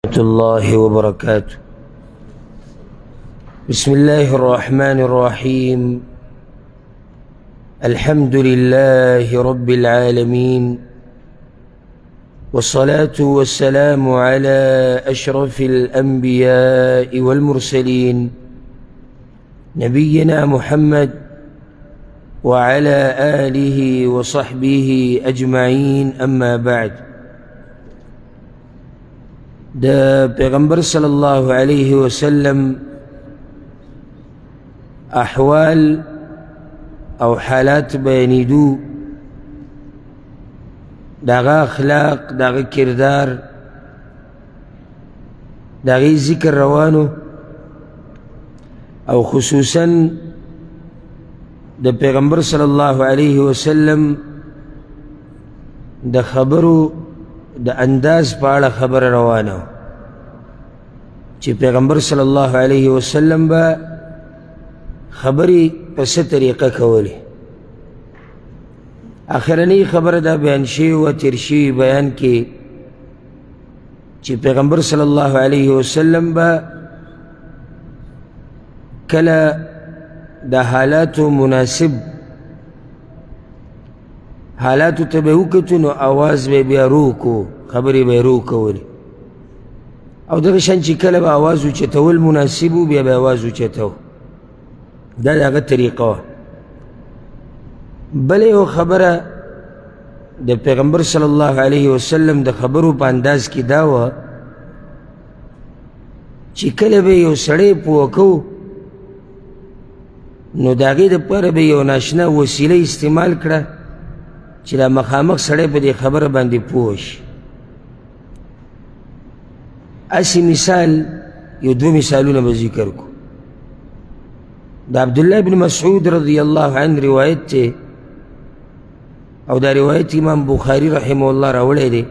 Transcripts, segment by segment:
ورحمة الله وبركاته. بسم الله الرحمن الرحيم. الحمد لله رب العالمين، والصلاة والسلام على أشرف الأنبياء والمرسلين نبينا محمد وعلى آله وصحبه أجمعين. أما بعد، دا پیغمبر صلی اللہ علیہ وسلم احوال او حالات بیانیدو، داغا اخلاق، داغا کردار، داغی ذکر روانو، او خصوصاً دا پیغمبر صلی اللہ علیہ وسلم دا خبرو دا انداز پاڑا خبر روانو چی پیغمبر صلی اللہ علیہ وسلم با خبری پس طریقہ کولی. آخرانی خبر دا بیان شی و ترشی بیان کی چی پیغمبر صلی اللہ علیہ وسلم با کلا دا حالاتو مناسب حالاتو تبهو کتو نو آواز بے بیارو کو، خبری بیارو کولی، او دغشان چی کلا با آوازو چتول مناسبو بیا با آوازو چتو، دا داغا طریقه. بلے او خبر دا پیغمبر صلی اللہ علیہ وسلم دا خبرو پا انداز کی داوا چی کلا بے یو سڑے پوکو نو داغی دا پر بے یو ناشنا وسیلہ استعمال کرا چی دا مخامق سڑے پا دی خبر باندی پوش. اسی مثال یو دو مثالو نبا ذکر کو. دا عبداللہ بن مسعود رضی اللہ عنہ روایت تے، او دا روایت امام بخاری رحمه اللہ راولے دے،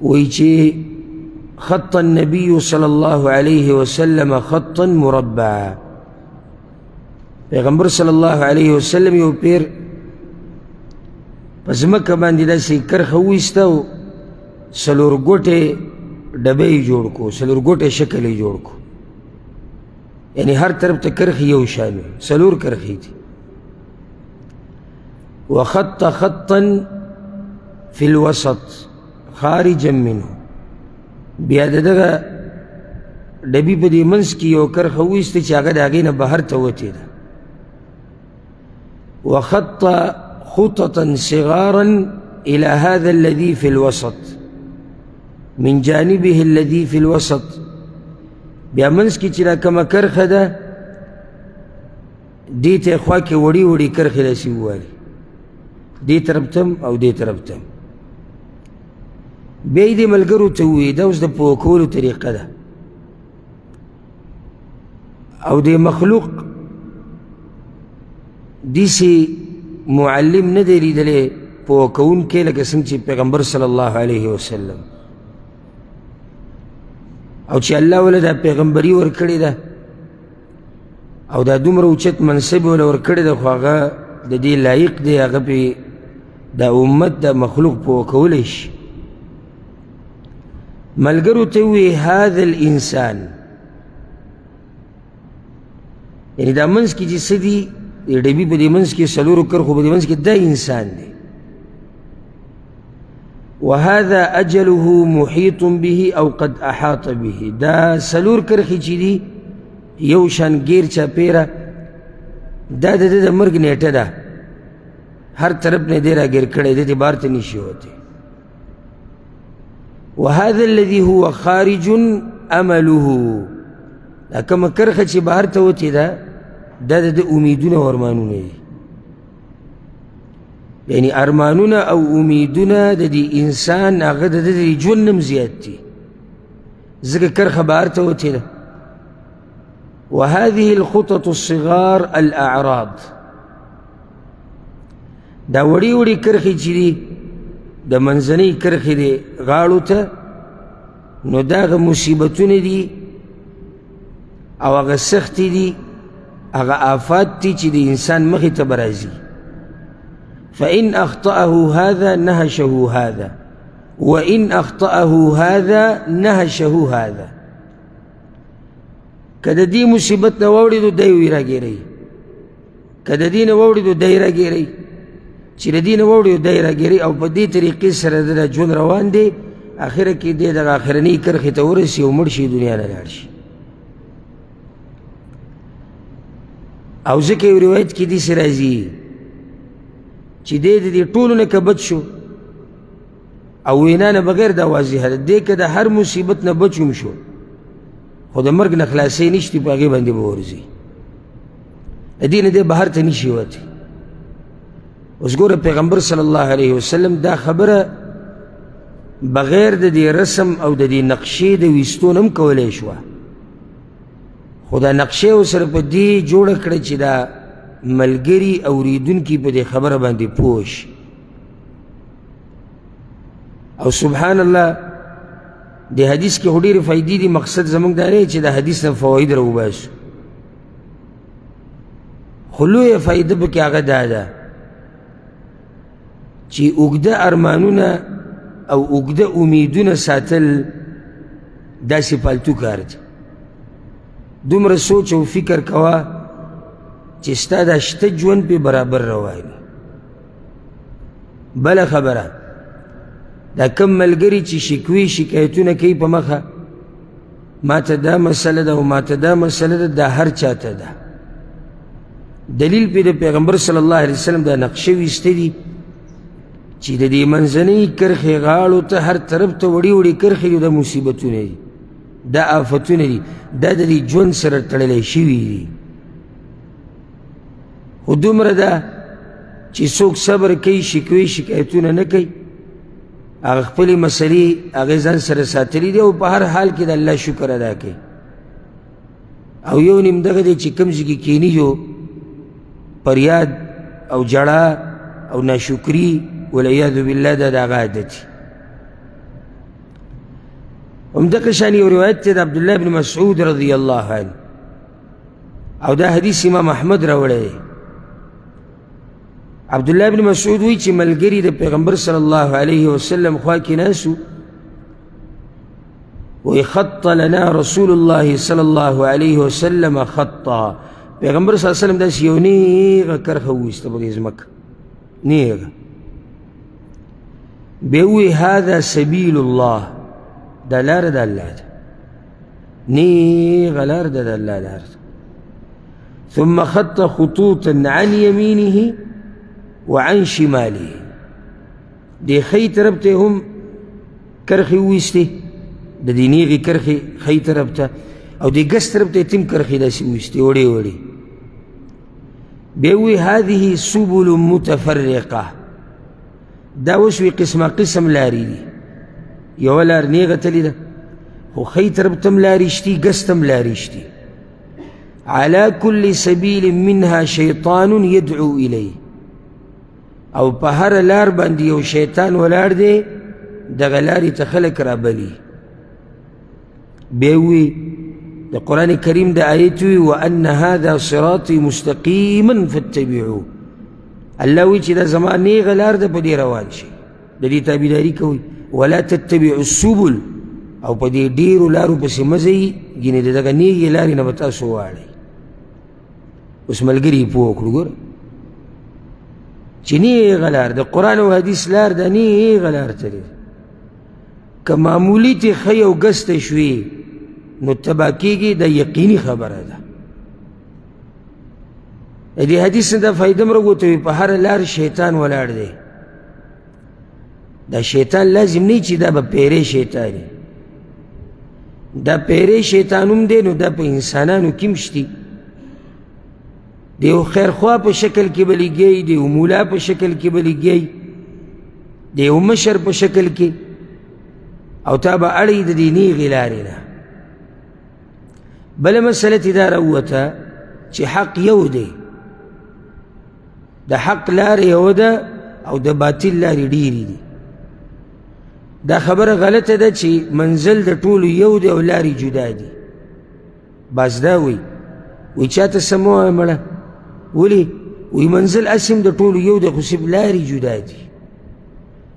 وی چی خط النبی صلی اللہ علیہ وسلم خطا مربعا. پیغمبر صلی اللہ علیہ وسلم یو پیر پس مکہ باندی دا سی کرخ ہوئیستاو، سلور گوٹے ڈبی جوڑ کو، سلور گوٹے شکلی جوڑ کو، یعنی ہر طرف تا کرخ یو شانو، سلور کرخی تھی. وخط خطا فی الوسط خارجا منه، بیاد دغا ڈبی پا دی منس کی یو کرخ ہوئیستا چاگا داگینا بہر تاوتی دا. وخط خططا صغارا الى هذا الذي في الوسط من جانبه الذي في الوسط، بیا منس کی چرا کما کرخ دا دیت اخوا کے وڑی وڑی کرخ لسی والی، دی طرفتم او دی طرفتم. بیا دی ملگرو توی دا اس دا پوکولو طریقہ دا، او دی مخلوق دیسی معلم ندری دلے پوکون کے لکه څنګه چې پیغمبر صلی اللہ علیہ وسلم او چې اللہ ولا دا پیغمبری ورکړی دا او دا دومره اوچت منصب ولا ورکړی دا، خو هغه د دې لایق دی هغه پې دا امت دا مخلوق پوکولی شي. ملګرو ته ووایي هذا الانسان، یعنی دا منځ کې چې څه دي ډبي په دې منځ کې څلورو کرښو په دې منځ کې دا انسان دی. وهذا اجله محيط به او قد احاط به، دا څلور کرښې چې دي یو شان ګیر چاپیره، دا د د مرګ نیټه ده، هر طرف نه دی راګیر کړی دی، بار ته نشي وتی. وهذا الذي هو خارج امله، دا کومه کرښه چې بهر ته وتی ده دا د امیدونه و ارمانونه دي، یعنی ارمانونه او امیدونه د دې انسان هغه د دې ژوند نم زیات دي، ځکه کرښه بهر ته وتې ده. وهذه الخطط الصغار الاعراض، دا وړي وړي کرښې چې دي د منځنۍ کرښې دي غاړو ته، نو دا هغه مصیبتونه دي او هغه سختې دي، هغه آفات تی چی دی انسان مخی تبرازی. فإن أخطأه هذا نهشه هذا، وإن أخطأه هذا نهشه هذا. که د دې مصیبت نه واوړېدو دی وی راګیری، که د دې نه واوړېدو دی راګیری، چې د دې نه واوړېدو دی راګیری، او په دې طریقې سره د ژوند روان دی، آخره کې دی دغه آخرنۍ کرښې ته ورسي او مړ شي، دنیا نه لاړ شي. او ځکه یو روایت کې داسې راځي چې دی د دې ټولو نه که بچ شو او وینا نه بغیر دا واضحه ده، دی که د هر مصیبت نه بچ هم شو خو د مرګ نه خلاصۍ نشته، په هغې باندې به ورځي، د دې نه دی بهر ته نشي وتی. اوس ګوره پیغمبر صلی الله علیه وسلم دا خبره بغیر د دې رسم او د دې نقشې د ویستون هم کولی شوه، خو دا نقشې ورسره په دې جوړه کړه چې دا ملګري اورېدونکي په دې خبره باندې پوه شي. او سبحان الله د حدیث کې خو ډېرې فایدې دي، مقصد زموږ دا نه چې د حدیث نه فواید راوباسو، خو لویه فایده پکې هغه دا ده چې اوږده ارمانونه او اوږده امیدونه ساتل داسې پالتو کار دی. دومره سوچ او فکر کوه چې ستا دا شته ژوند پې برابر رواني. بله خبره دا کم ملګري چې شکوي شکایتونه کوي په مخه، ماته دا مسله ده او ماته دا مسله ده، دا هر چاته ده. دلیل پې د پیغمبر صلی الله علیه وسلم دا نقشه ویسته دي چې د دې منځنۍ کرښې غاړو ته هر طرف ته وړې وړې کرښې دي، دا مصیبتونه دي، دا آفتونه دي، دا د دې ژوند سره تړلی شوي دي. خو دومره ده چې څوک صبر کوي، شکوي شکایتونه نه کوي، هغه خپلې مسلې هغې ځان سره ساتلي دي او په هر حال کې د الله شکر ادا کوي. او یو نیم دغه دی چې کوم ځای کې کښېني جو فریاد او جړه او ناشکري والعیاذ بالله دا د هغه عادت وي. همدغه شان یو روایت دی د عبدالله بن مسعود رضی الله عنه، او دا حدیث امام احمد راوړی دی. عبدالله بن مسعود وی چې ملګري د پیغمبر صلی الله علیه وسلم خوا کې ناسو، وی خط لنا رسول الله صلی الله علیه وسلم خطا، پیغمبر صلی الله علیه وسلم داسې یو نیغه کرښه وویسته په دې ځمکه، نیغه. بیا وی هذا سبیل الله، دا لاره د الله ده، نیغه لاره ده د الله لاره ده. ثم خط خطوطا عن يمينه وعن شماله، دی خی طرف ته هم کرښې وویستې، د دې نیغې کرښې خی طرف ته، او د ګس طرف ته تم کرښې داسې وویستې وړې وړې. بیا وی هذه سبل متفرقه، دا اوس وی قسمه قسم لارې دي، یوه لار نیغه تلې ده خو خی طرف ته هم لارې شتي، ګس ته هم لارې شتي. على كل سبيل منها شيطان يدعو إليه، او په هر لار باندې یو شیطان ولاړ دی، دغه لارې ته خلک رابلي. بیا وی د قرآن کریم د آیت وی وأن هذا صراطي مستقیما فاتبعوه، الله وی چې دا زما نیغه لار ده، په دې روان شي، د دې تابعداري کوئ. ولا تتبعوا السبل، او په دې ډېرو لارو پسې مه ځئ، ګینې د دغه نیغې لارې نه به تاسو واړئ. اوس ملګري یې پوه کړو، ګوره چې نیغه لار د قرآن او حدیث لار ده، نیغه لار تلې، که معمولي تې ښی او ګس ته شوې نو تباه کېږي، دا یقیني خبره ده. د دې حدیث نه دا فایده م راووته، په هره لار شیطان ولاړ دی. دا شیطان لازم نه چې دا به پیری شیطان وي، دا پیری شیطان هم دی، نو دا په انسانانو کې هم شتي. د یو خیرخوا په شکل کې به لګیایي، د یو مولا په شکل کې به لګیایي، د یو مشر په شکل کې، او تا به اړی د دې نیغې لارې نه. بله مسله تې دا راووته چې حق یو دی، د حق لارې یوه ده او د باطل لارې ډېرې دي. دا خبره غلطه ده چې منزل د ټولو یو دی او لارې جدا دي. باز دا وی چاته څه مه وایه مړه، ولې؟ وی منزل اسم د ټولو یو دی، خو صرف لارې جدا دي،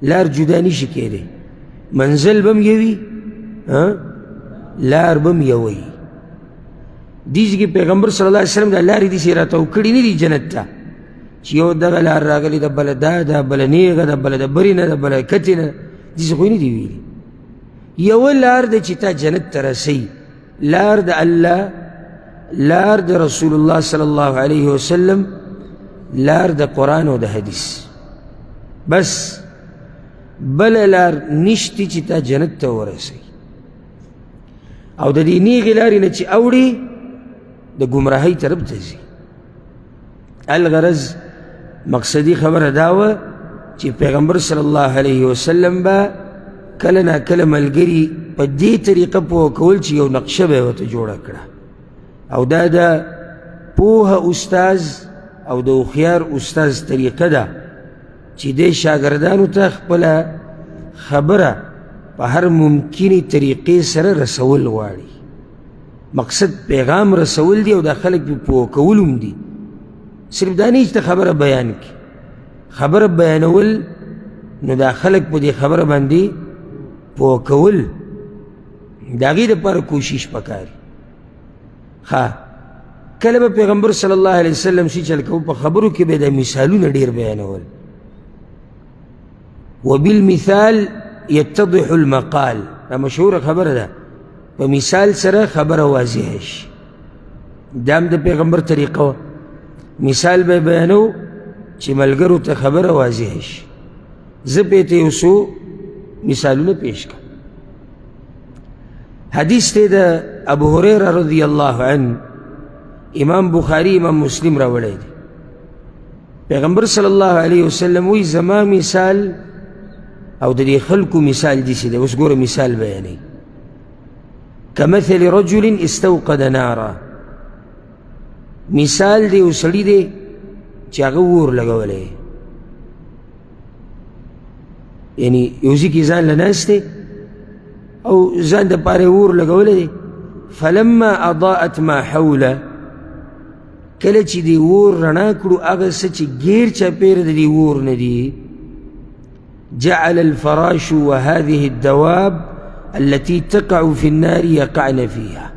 لار جدا نشي کېدی. منزل بم یوي لار بم یوي دیز کې پیغمبر صلی الله علیه وسلم دا لارې داسې راته وکړي نه دي جنت ته چې یو دغه لار راغلې ده بله دا ده بله نیغه ده بله د برې نه ده بله کتې نه داسې خو یې نه دي ویلي یوه لار ده چې تا جنت ته رسوي لار د الله لار د رسول الله صلی الله علیه وسلم لار د قرآن او د حدیث بس بله لار نشتی چې تا جنت ته ورسوي او د دې نیغې لارې نه چې اوړي د ګمراهۍ طرف ته ځي الغرض مقصدی خبره دا وه چې پیغمبر صلی الله علیه وسلم به کله ناکله ملګري په دې طریقه پوه کول چې یو نقشه به یې ورته جوړه کړه او دا د پوهه استاز او د هوښیار استاز طریقه ده چې دې شاګردانو ته خپله خبره په هر ممکنې طریقې سره رسول غواړي مقصد پیغام رسول دی او دا خلک پې پوه کول هم دي صرف دا نه چې ته خبره بیان کړي خبره بیانول نو دا خلک په دې خبره باندې پوه کول د هغې دپاره کوشش پکار ښه کله به پیغمبر صلی الله علیه وسلم څه چل کوو په خبرو کې به یې دا مثالونه ډېر بیانول وبالمثال يتضح المقال دا مشهوره خبره ده په مثال سره خبره واضحه شي دا هم د پیغمبر طریقه وه مثال به بیانو چې ملګرو ته خبره واضحه شي زه پې ته یو څو مثالونه پیش کړم حدیث دی د ابو هریره رضی الله عنه امام بخاری امام مسلم راوړی دی پیغمبر صلی الله علیه وسلم وی زما مثال او د دې خلکو مثال داسې دی اوس ګوره مثال بیانوي کمثل رجل استوقد نارا مثال دی یو سړي دی چې هغه اور لګولی یعنی یو ځای کې ځان له ناست دی او ځان دپاره یې اور لګولی دی فلما اضاءت ما حوله کله چې دې اور رڼا کړو هغه څه چې ګیر چاپېره د دې اور نه دي جعل الفراش وهذه الدواب التي تقع في النار يقعن فيها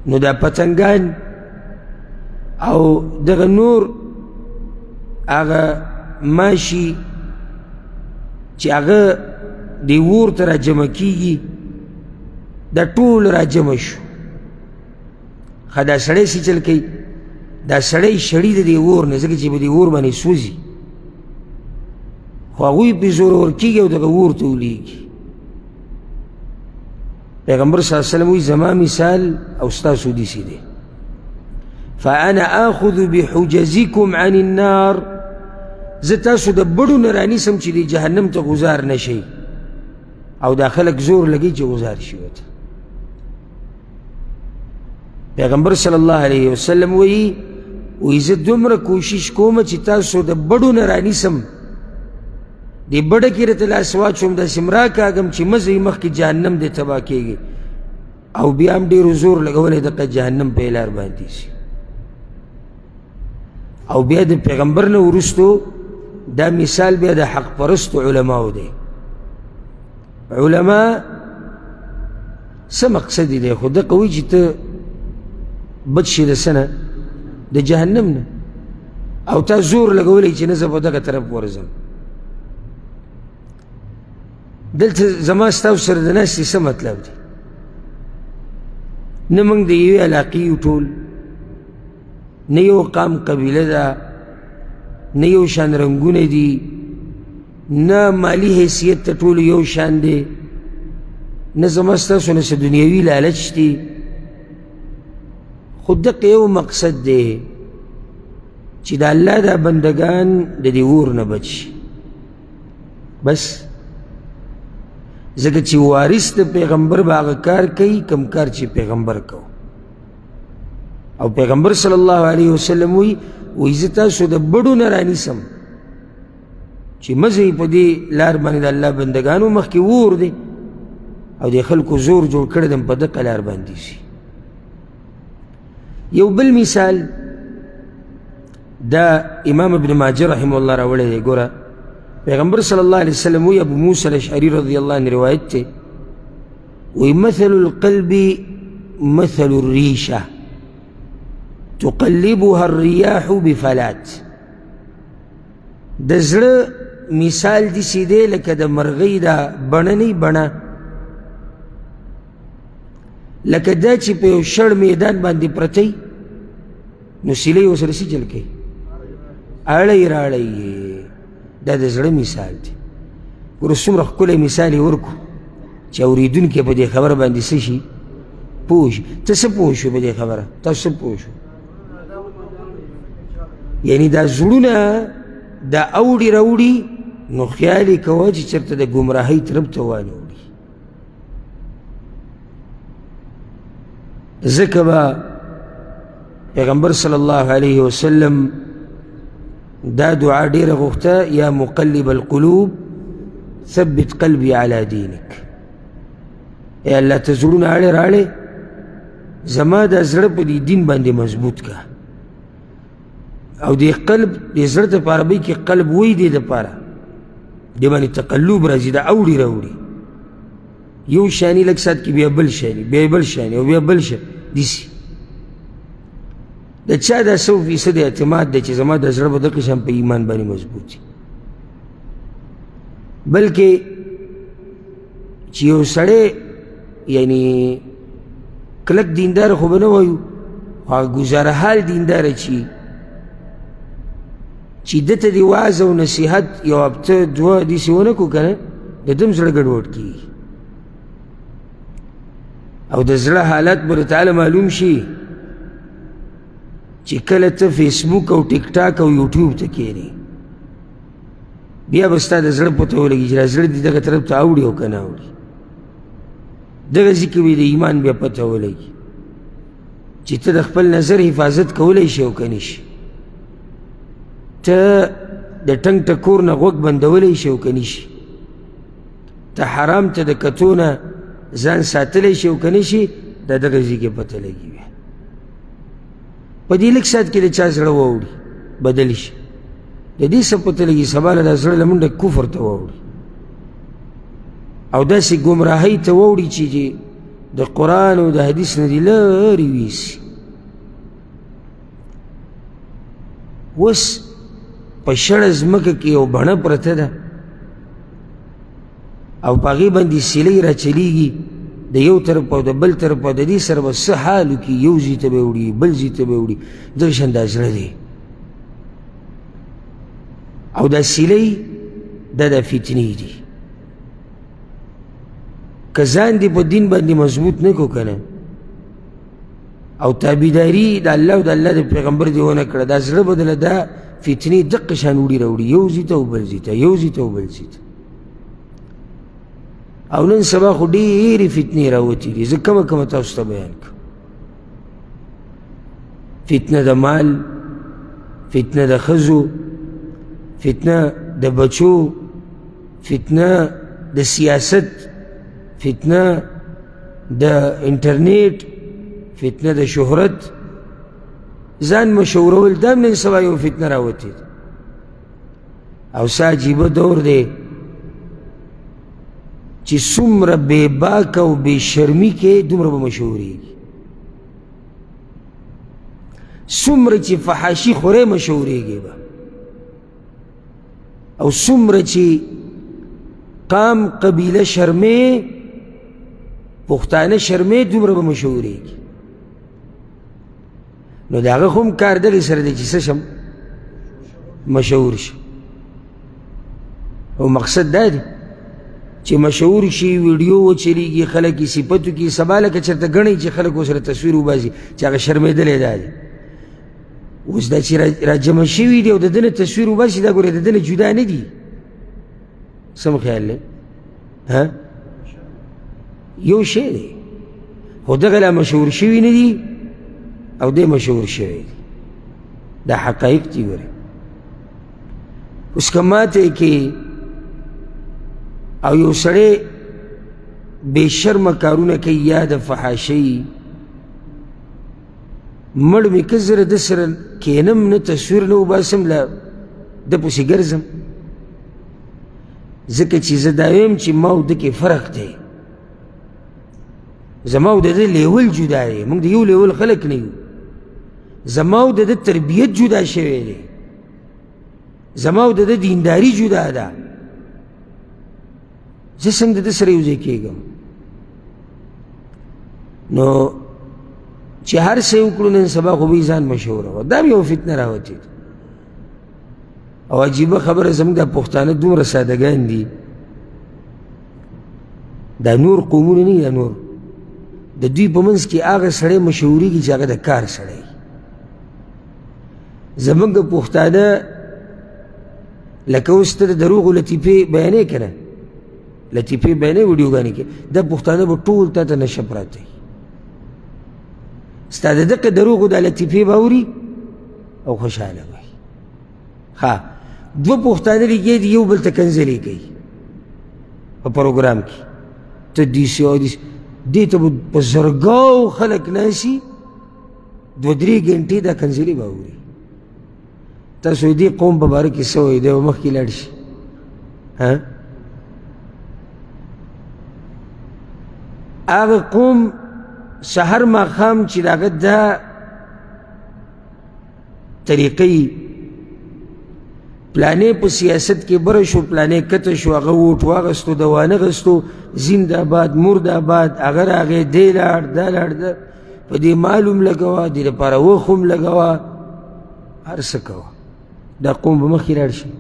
نو دا پتنګان او دغه نور هغه ماشي چې هغه د اور ته راجمع کېږي دا ټول راجمع شو ښه دا سړی څه چل کوي دا سړی شړي د دې اور نه ځکه چې په دې اور باندې سوځي خو هغوی پې زور ورکېږي او دغه اور ته ولیږي پیغمبر صلی الله علیه وسلم وی زما مثال او ستاسو داسې دی فانا آخذ بحجزکم عن النار زه تاسو د بډو نه رانیسم چې د جهنم ته غذار نه شئ او دا خلک زور لګي چې غذار شي ورته پیغمبر صلی الله علیه وسلم وی زه دومره کوشش کوم چې تاسو د بډو نه رانیسم دی بڑا کی رت لاس واچوم دا سمرا کاغم چې مزه مخکې جهنم دې تبا کېږي او بیا هم ډېرو زور لګولی دغه جهنم په لار باندې شي او بیا د پیغمبر نه وروستو دا مثال بیا د حق پرستو علماو دی علما څه مقصد دی خو دغه وایي چې ته بد شي د څه نه د جهنم نه او تا زور لګولی چې نه زه به دغه طرف ورځم دلته زما ستاسو سره د ناستې څه مطلب دی نه موږ د یوې علاقې یو ټول نه یو قام قبیله ده نه یو شان رنګونه دي نه مالی حیثیت ته ټول یو شان دی نه زما ستاسو نه څه دنیوي لالچ دی خو دغه یو مقصد دی چې د الله دا بندگان د دې اور نه بچ شي بس ځکه چې وارث د پیغمبر به هغه کار کوي کوم کار چې پیغمبر کو او پیغمبر صلی الله علیه وسلم وی زه تاسو د بډو نه رانیسم چې مزه یې په دې لار باندې د الله بندګانو مخکې اور دی او د خلکو زور جوړ کړی دی په دغه لار باندې شي یو بل مثال دا امام ابن ماجه رحمه الله راوړی دی ګوره پیغمبر صلی اللہ علیہ وسلم وی ابو موسیٰ الاشعری رضی اللہ عنہ روایت تے وی مثل القلب مثل الریشہ تقلبها الریاح بفلات د زړه مثال داسې دی لکه د مرغۍ دا بڼه نه بڼه لکه دا چې په یو شړ میدان باندې پرتی نو سیلی ورسره څه چل کوي اړی راړی یې دا د زړه مثال دی ګوره څومره ښکلی مثال یې ورکړو چې اورېدونکی په دې خبره باندې څه شي پوه شي ته څه پوه شوې په دې خبره تاسو څه پوه شو یعنی دا زړونه دا اوړي راوړي نو خیال یې کوه چې چېرته د ګمراهۍ طرف ته وانه وړي ځکه به پیغمبر صلی الله علیه وسلم دا دعا ډېره غوښته یا مقلب القلوب ثبت قلبي على دینک ای الله ته زړونه اړې راړې زما دا زړه په دې دین باندې مضبوط که او دې قلب دې زړه ته په عربۍ کې قلب وایي دې دپاره دې باندې تقلب راځي دا اوړي راوړي یو شاني لږ ساعت کې بیا بل شاني بیا بل شاني او بیا بل شاني داسې د چا دا 100% اعتماد دی چې زما د زړه به دغه شان په ایمان باندې مضبوط وي بلکې چې یو سړی یعنی کلک دیندار خو به نه وایو خو هغه ګزاره حال دینداره چې ده ته د وعظ او نصیحت یو هفته دوه داسې ونه کړو که نه د ده هم زړه ګډوډ کېږي او د زړه حالت به تعالی معلوم شي چې کله ته فیسبوک او ټیک ټاک او یوټیوب ته کښېنې بیا به ستا د زړه پته ولګي چې دا زړه دې دغه طرف ته اوړي او که نه اوړي دغه ځي کې به د ایمان بیا پته ولګي چې ته د خپل نظر حفاظت کولی شي او که نه شي ته د ټنګ ټکور نه غوږ بندولی شي او که نه شي ته حرام ته د کتو نه ځان ساتلی شي او که نه شي دا دغه ځي کې پته لګي بیا په دې لږ ساعت کې د چا زړه واوړي بدل شي د دې څه پته لګي سبا له دا زړه له منډه کفر ته واوړي او داسې ګمراهۍ ته واوړي چې د قرآن او د حدیث نه دې لرې ویسي اوس په شړه ځمکه کې یو بڼه پرته ده او په هغې باندې سیلۍ راچلیږي د یو طرف او د بل طرف او د دې سره به څه حال وکړي یو ځای ته به یې وړي بل ځای ته به یې وړي دغه شان دا زړه دی او دا سیلۍ دا فتنې دي که ځان دې په دین باندې مضبوط نه کړو که نه او تابعداري د الله او د الله د پیغمبر دې ونه کړه دا زړه به دله دا فتنې دقه شان وړي راوړي یو ځای ته او بل ځای ته یو ځای ته او بل ځای ته او نن سبا خو ډېرې فتنې راوتې دي زه کمه کمه تاسو ته بیان کړم فتنه د مال فتنه د ښځو فتنه د بچو فتنه د سیاست فتنه د انټرنیټ فتنه د شهرت ځان مشهورول دا هم نن سبا یو فتنه راوتې ده او څه عجیبه دور دی چې څومره بې باکه او بې شرمي کې دومره به مشهورېږي څومره چې فحاشي خورې مشهورېږي به او څومره چې قام قبیله شرمې پښتانه شرمې دومره به مشهورېږي نو د هغه خو هم کار دغې سره دی چې څه شم مشهور شي او مقصد دا دی چې مشهور شي ویډیو وچلیږي خلک یې صفتو کې سبا لکه چېرته ګڼئ چې خلک ورسره تصویر وباسي چې هغه شرمېدلی دا دی اوس دا چې راجمع شوي دي او د ده نه تصویر وباسي دا ګورې د ده نه جدا نه دي څه مو خیال دی یو شی دی خو دغه لا مشهور شوي نه دي او دی مشهور شوی دی دا حقایق دي ګورې اوس که ماته کې او یو سړی بې شرمه کارونه کوي یا د فحاشۍ مړ مې که زه ده سره کښېنم نه تصویر نه وباسم له ده پسې ګرځم ځکه چې زه دا ویم چې ما او ده کې فرق دی. زما او د ده لیول جدا دی، موږ د یو لیول خلک نه یو. زما او د ده تربیت جدا شوی دی، زما او د ده دینداري جدا ده. زه څنګه د ده سره یو ځای کېږم؟ نو چې هر څه یې وکړو نن سبا خو به یې ځان مشهوره وه. دا هم یوه فتنه راوتې ده. او عجیبه خبره زموږ دا پښتانه دومره سادهګان دي، دا نور قومونه نه دي، دا نور د دوی په منځ کې هغه سړی مشهورېږي چې هغه د کار سړی. زموږ پښتانه لکه اوس ته د دروغو لطیفې بیانې که نه، لطیفې بیانې ویډیوګانې کې، دا پښتانه به ټول تا ته نشه پراته وي. ستا د دغه دروغو دا لطیفې به اوري او خوشحاله وي. ښه دوه پښتانه لګیا دي یو بل ته کنځلې کوي په پروګرام کې، ته دیسې او دیسې، دې ته به په زرګاو خلک ناسي 2-3 ګنټې دا کنځلې به اوري. تاسو یې دې قوم په باره کې څه وایي؟ دی به مخکې لاړ شي. هغه قوم سحر ماښام چې د هغه دا طریقې پلانې په سیاست کې بره شو، پلانې کته شو، هغه ووټ واغستو، د وانه غستو، زنده‌باد مرده‌باد، هغه راغی، دی لاړ، دا لاړ، په دې مال هم لګوه، دې لپاره وخت هم لګوه، هر څه کوه. دا قوم به مخکې لاړ شي.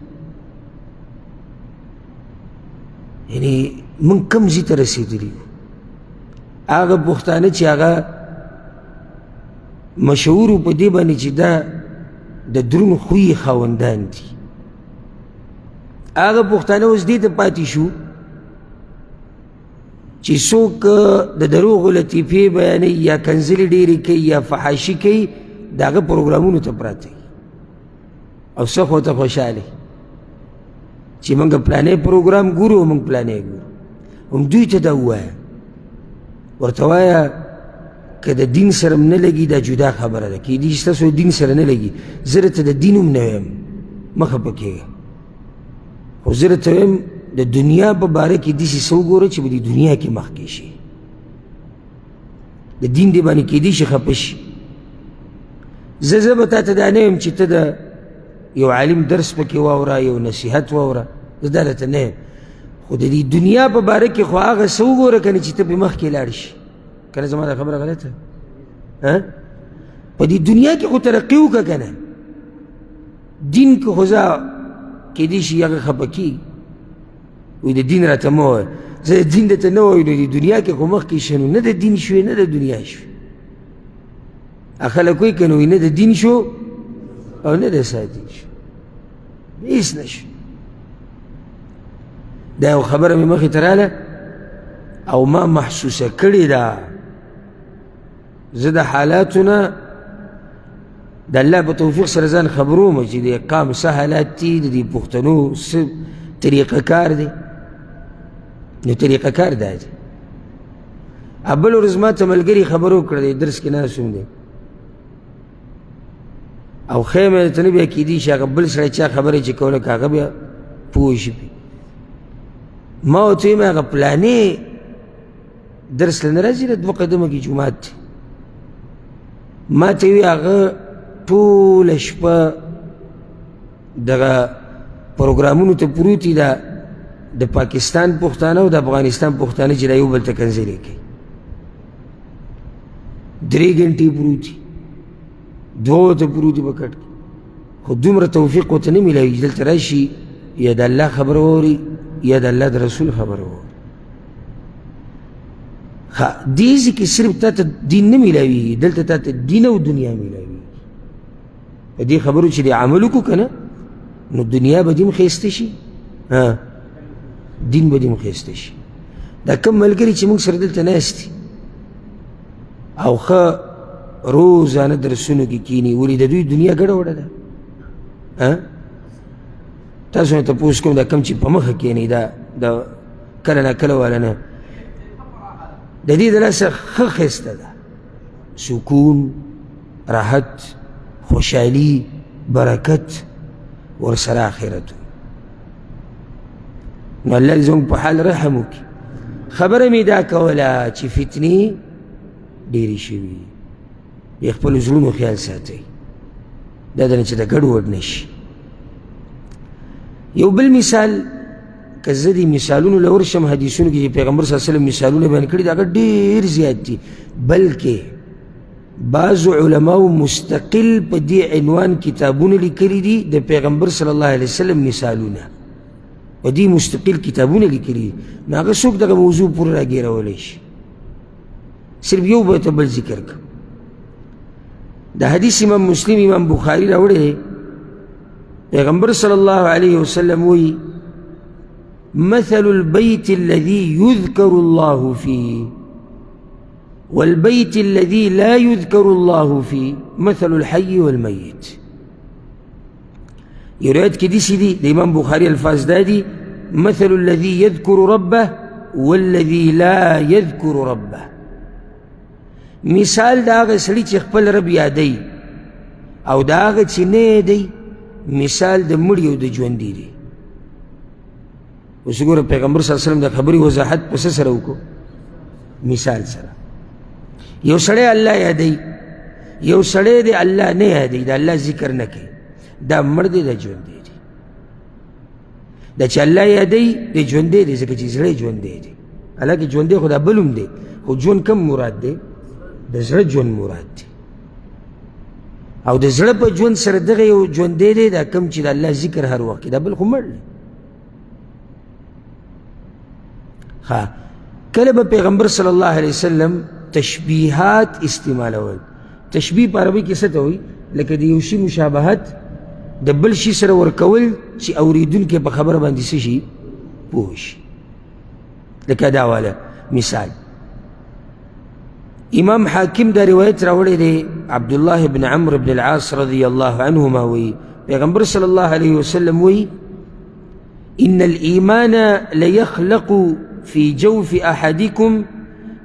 یعنې موږ کوم ځای ته رسېدلي یو؟ هغه پښتانه چې هغه مشهور په دې باندې چې دا د دروند خوی خاوندان دي، هغه پښتانه اوس دې ته پاتې شو چې څوک د دروغو لطیفې بیانوي یا کنځلې ډېرې کوي یا فحاشي کوي، د هغه پروګرامونو ته پراته وي او څه خو ته خوشحاله چې موږ پلانې پروګرام ګورو او موږ پلانې ګورو. هم دوی ته دا ووایه، ورته وایه که د دین سره م نه لګي دا جدا خبره ده، کیدای شي ستاسو دین سره نه لګي، زه درته د دین هم نه وایم، مه خفه کېږه، خو زه درته وایم د دنیا په باره کې داسې څه وګوره چې به د دنیا کې مخکې شي، د دین دې باندې کیدای شي خفه شي. زه به تا ته دا نه یم چې ته د یو عالم درس پکې واوره، یو نصیحت واوره، زه دا درته نه یم، خو د دې دنیا په باره کې خو هغه څه وګوره که نه چې ته پرې مخکې لاړ شي. که نه زما دا خبره غلطه؟ په دې دنیا کې خو ترقي وکړه که نه، دین کې خو زه کیدای شي هغه خفه کېږي، وایي د دین راته مه وایه، زه د دین درته نه وایم، نو د دنیا کې خو مخکې شه، نو نه د دین شوې نه د دنیا شوې. خلک وایي که نه، وایي نه د دین شو او نه د ساتین شو، هېڅ نه شو. دا یو خبره مې مخې ته راله او ما محسوسه کړې ده. زه د حالاتو نه د الله په توفیق سره ځان خبروم چې د اقام څه حالات دي، د دې پښتنو څه طریقه کار دی. نو طریقه کار دا دی. بل ورځ ما ته ملګري خبره وکړه، د درس کې ناست وم دی او ښه مې درته نه بیا کیدای شي هغه بل سړی چا خبره چې کوله که هغه بیا پوه شي. ما ورته ویم هغه پلانې درس له نه راځي، د 2 قدمه کې جومات دی. ما ته وی هغه ټوله شپه دغه پروګرامونو ته پروت دي، د پاکستان پښتانه او د افغانستان پښتانه چې دا یو بل ته کنځلې کوي، 3 ګنټې پروت دي، 2 ته پروت دي په کټ کې، خو دومره توفیق ورته نه میلاوي چې دلته راشي یا د الله خبره واوري یا د الله د رسول خبره واوري. دې ځای کې صرف تا ته دین نه میلاوي، دلته تا ته دین او دنیا میلاوي. په دې خبرو چې دې عمل وکړو که نه، نو دنیا به دې هم ښایسته شي، دین به دې هم ښایسته شي. دا کوم ملګري چې موږ سره دلته ناست دي او ښه روزانه درسونو کې کیني، ولې د دوی دنیا ګډه وډه ده. تاسو نه تپوس کوم دا کوم چې په مخه کیني، دا کله نه کله والا نه، د دې د لاسه ښه ښایسته ده، سکون، راحت، خوشحالي، برکت، ورسره آخرت. نو الله دې زموږ په حال رحم وکړي. خبره مې دا کوله چې فتنې ډېرې شوي، د خپلو زړونو خیال ساتئ، دا ده نه چې د ګډوډ نه شي. یو بل مثال که زه دې مثالونو له ورشم، حدیثونو کې چې پیغمبر صلی الله علیه وسلم مثالونه بیان کړي دي هغه ډېر زیات دي، بلکې بعضو علماو مستقل په دې عنوان کتابونه لیکلي دي د پیغمبر صلی الله علیه وسلم مثالونه، په دې مستقل کتابونه لیکلي دي. نو هغه څوک دغه موضوع پورې راګیرولی شي. صرف یو به ته بل ذکر کړم. د حدیث امام مسلم امام بخاري راوړی، پیغمبر صلی الله علیه وسلم وی مثل البيت الذي يذكر الله فيه والبيت الذي لا يذكر الله فيه مثل الحي والميت. يريد كدي سيدي الإمام بخاري الفاظ دادي مثل الذي يذكر ربه والذي لا يذكر ربه. مثال دا هغه سړي چې خپل رب یادوي او دا هغه چې نه یادوي، مثال د مړي او د ژوندي دی. اوس ګوره پیغمبر صلی الله علیه وسلم د خبرې وضاحت په څه سره وکړو؟ مثال سره. یو سړی الله یادوي، یو سړی دی الله نه یادوي، د الله ذکر نه کوي، دا مړ دی دا ژوندی دی. دا چې الله یادوي دی ژوندی دی ځکه چې زړی ژوندی دی. حالانکه ژوندی خو دا بل هم دی، خو ژوند کم مراد دی؟ د زړه ژوند مراد دی. او د زړه په ژوند سره دغه یو ژوندی دی دا کم چې د الله ذکر هر وخت، دا بل خو مړ دی. کله به پیغمبر صلی الله علیه وسلم تشبیحات استعمالول. تشبیح په عربي کې څه ته وایي؟ لکه د یو شي مشابهت د بل شي سره ورکول چې اورېدونکی په خبره باندې څه شي؟ پوه شي. لکه دا والا مثال امام حاکم دا روایت راوړی دی، عبدالله بن عمرو بن العاص رضی الله عنهما وی پیغمبر صلی الله علیه وسلم وی ان الایمان لیخلق في جوف أحدكم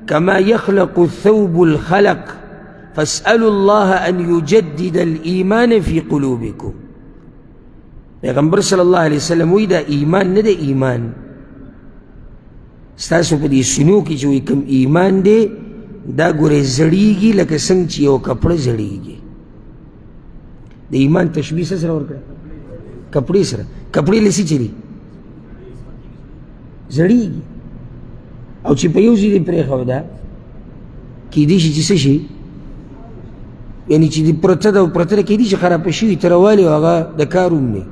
كما يخلق الثوب الخلق فاسألوا الله أن يجدد الإيمان في قلوبكم. پیغمبر صلی الله علیه وسلم وی دا ایمان نه دا ایمان ستاسو په دې سینو کې چې وی کوم ایمان دی دا ګورې زړیږي لکه څنګه چې یو کپړه زړیږي. د ایمان تشبیه سره ورکړه؟ کپړې سره. کپړې لسی چلی زړیږي او چې په یو ځای دې پرېښوده کیدای شي چې څه شي، یعنې چې دې پرته ده او پرته ده کیدای شي خرابه شوي ته راوالې او هغه د کار هم نه،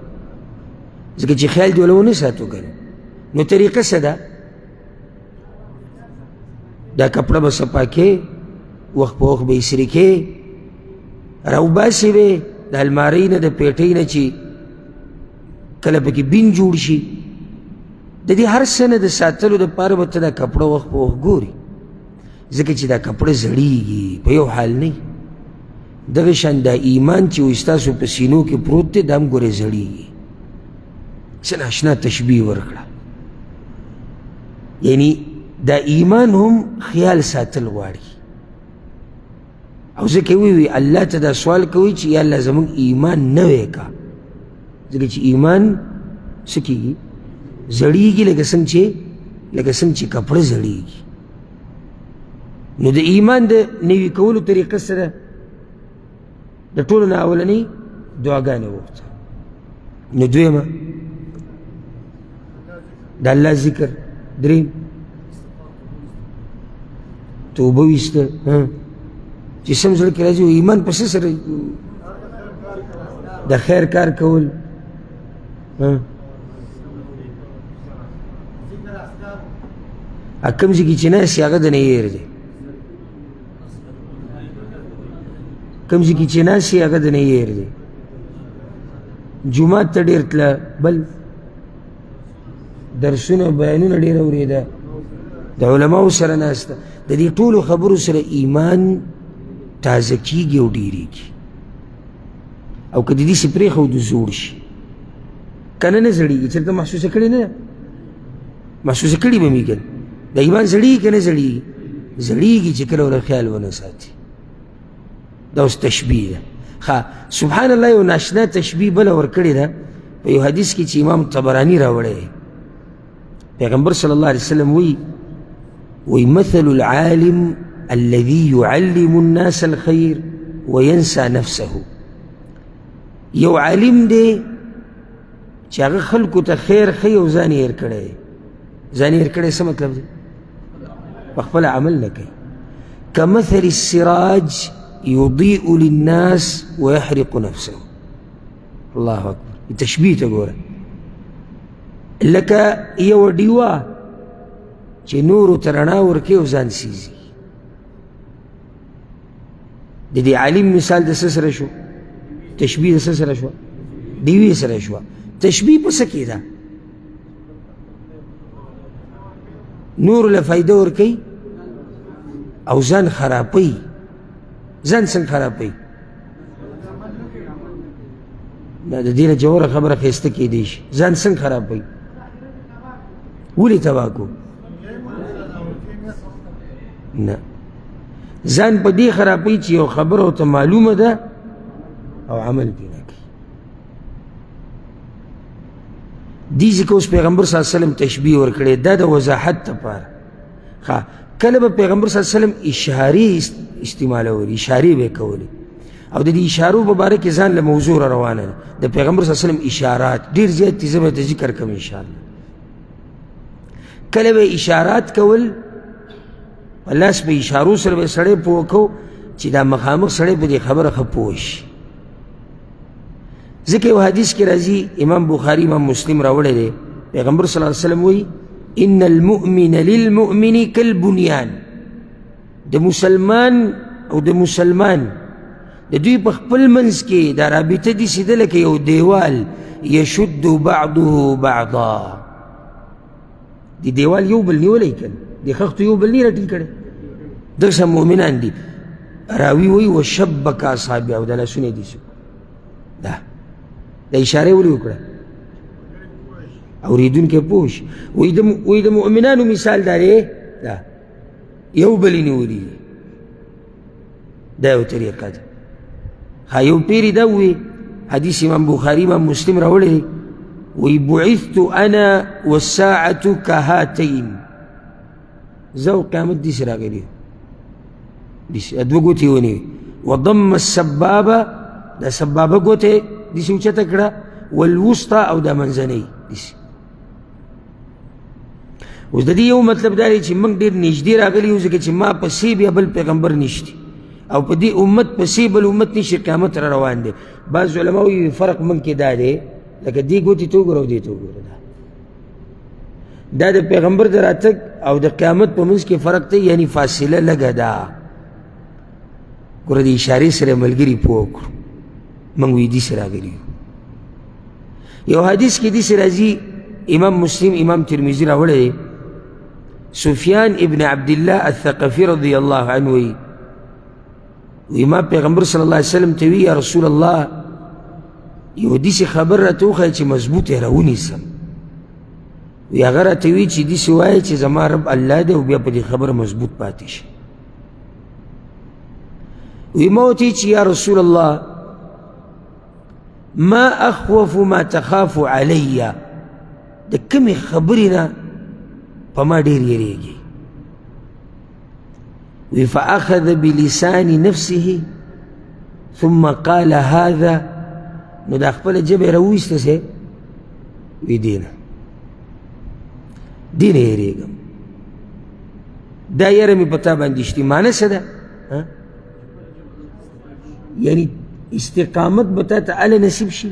ځکه چې خیال دې ولې ونه ساتو که نه. نو طریقه څه ده؟ دا کپړه به صفا کې، وخت په وخت به یې سرې کې، راوباسې به د المارۍ نه د پیټۍ نه چې کله پکې بین جوړ شي. د دې هر څه نه د ساتلو دپاره به ته دا کپړه وخت په وخت ګوري، ځکه چې دا کپړه زړیږي، په یو حال نه. دغه شان دا ایمان چې وایي ستاسو په سینو کې پروت دی دا هم ګورې زړیږي. څه ناشنا تشبیه ورکړه. یعنی دا ایمان هم خیال ساتل غواړي. او ځکه وی الله ته دا سوال کوي چې یا الله زموږ ایمان نوی کا، ځکه چې ایمان څه کېږي؟ زړیږي لکه څنګه چې کپړه زړیږي. نو د ایمان د نوي کولو طریقه څه ده؟ د ټولو نه اولنۍ دعاګانې وغوښته، نو دویمه د الله ذکر، دریم توبه ویسته چې سم زړه کې راځي. ایمان په څه سره؟ د خیر کار کول، کوم ځای کې چې ناست هغه د نه یېر دی، کوم ځای کې چې ناست هغه د نه یېر دی. جومات ته ډېر تله، بل درسونه بیانونه ډېر اورېده، د علماو سره ناسته، د دې ټولو خبرو سره ایمان تازه کېږي او ډېرېږي. او که د دې سې پرېښودو زوړ شي که نه زړېږي. چېرته محسوسه کړې نه ده؟ محسوسه کړې به مې که د ایمان زړېږي که نه زړېږي؟ زړېږي چې کله ورته خیال ونه ساتي. دا اوس تشبیه ده. سبحان الله یو ناشنا تشبیه بله ورکړې ده په یو حدیث کې چې امام طبراني راوړی. پیغمبر صلی الله علیه وسلم وی مثل العالم الذي يعلم الناس الخير وينسى نفسه. یو عالم دی چې هغه خلکو ته خیر ښیي او ځان یې هېر کړی دی. ځان یې هېر کړی څه مطلب دی؟ په خپله عمل نه کوي. كمثل السراج يضيء للناس ويحرق نفسه. الله اکبر. تشبیه ته ګوره، لکه یو ډیوه چې نورو ته رڼا ورکوي او ځان سیزي. د دې عالم مثال د څه سره شو؟ تشبیه د څه سره شوه؟ ډیوې سره شوه. تشبیه په څه کې ده؟ نورو له فایده ورکوي او ځان خرابوي. ځان څنګه خرابوي؟ د دې نه جوړه خبره ښایسته کېدی شي. ځان څنګه خرابوي؟ ولې تباه کړو؟ نه، ځان په دې خرابوي چې یو خبره ورته معلومه ده او عمل پرې نه کوي. دې ځکه اوس پیغمبر صلی الله علیه وسلم تشبیه ورکړې، دا د وضاحت دپاره. ښه، کله به پیغمبر صلی الله علیه وسلم اشارې استعمالولې، اشارې به یې کولې، او د دې اشارو په باره کې ځان له موضوع را روانه ده. د پیغمبر صلی الله علیه وسلم اشارات ډېر زیات دي، زه به ته ذکر کوم انشاءالله. کله به اشارات کول، په لاس په اشارو سره به سړی پوه کو چې دا مخامخ سړی په دې خبره ښه پوه شي. ځکه یو حدیث کې راځي، امام بخاري امام مسلم راوړی دی، پیغمبر صلی الله علیه وسلم وایي ان المؤمن للمؤمن کالبنیان. د مسلمان او د مسلمان د دوی په خپل منځ کې دا رابطه داسې ده لکه یو دیوال یشد بعضه بعضا. د دیوال یو بل نیولی که نه، د خښتو یو بل نه راټینګ کړی. دغسې مؤمنان دي. راوي وایي وشبک اصحابي، او د لاسونه یې داسې دا اشارې ولې وکړه؟ اورېدونکی پوه شي. وایي د مؤمنانو مثال دا دی، دا یو بل یې نیولي دي. دا یو طریقه ده. ها یو پیري دا وایي، حدیث امام بخاري امام مسلم راوړی دی، وایي بعثت انا والساعة كهاتين. زه او قیامت داسې راغلي یو، دوه ګوتې یې ونیوې. وضم السبابه، دا سبابه ګوتې داسې اوچته کړه، والوسطى او دا منځنۍ داسې. اوس د دې یو مطلب دا دی چې موږ ډېر نږدې راغلي یو، ځکه چې ما پسې بیا بل پیغمبر نشته، او په دې امت پسې بل امت نشي، قیامت را روان دی. بعض علما وایي فرق موږ کې دا دی، لکه دې ګوتې ته وګوره او دې ته وګوره، دا د پیغمبر د راتګ او د قیامت په منځ کې فرق دی، یعنی فاصله لږه ده. ګوره د اشارې سره ملګري پوه کړو، موږ وایي داسې راغلي یو. یو حدیث کې داسې راځي، امام مسلم امام ترمذي راوړی دی، سفیان ابن عبدالله الثقفي رضی الله عنه وایي ما پیغمبر صلی الله علیه وسلم ته وی یا رسول الله یو داسې خبر راته وښیه چې مضبوط یې راونیسم. وی هغه راته وی چې داسې وایه چې زما رب الله دی، او بیا په دې خبره مضبوط پاتې شي. وی ما ورته چې یا رسول الله ما اخوف ما تخاف علی، د کمې خبرې نه په ما ډېر یېرېږي. وی فاخذ بلسان نفسه ثم قال هذا، نو دا خپله ژبه یې راوویسته سې، وی دینه یېرېږم، دا یره مې په تا باندې شتي. معنی څه ده؟ یعنی استقامت به تا ته هله نصیب شي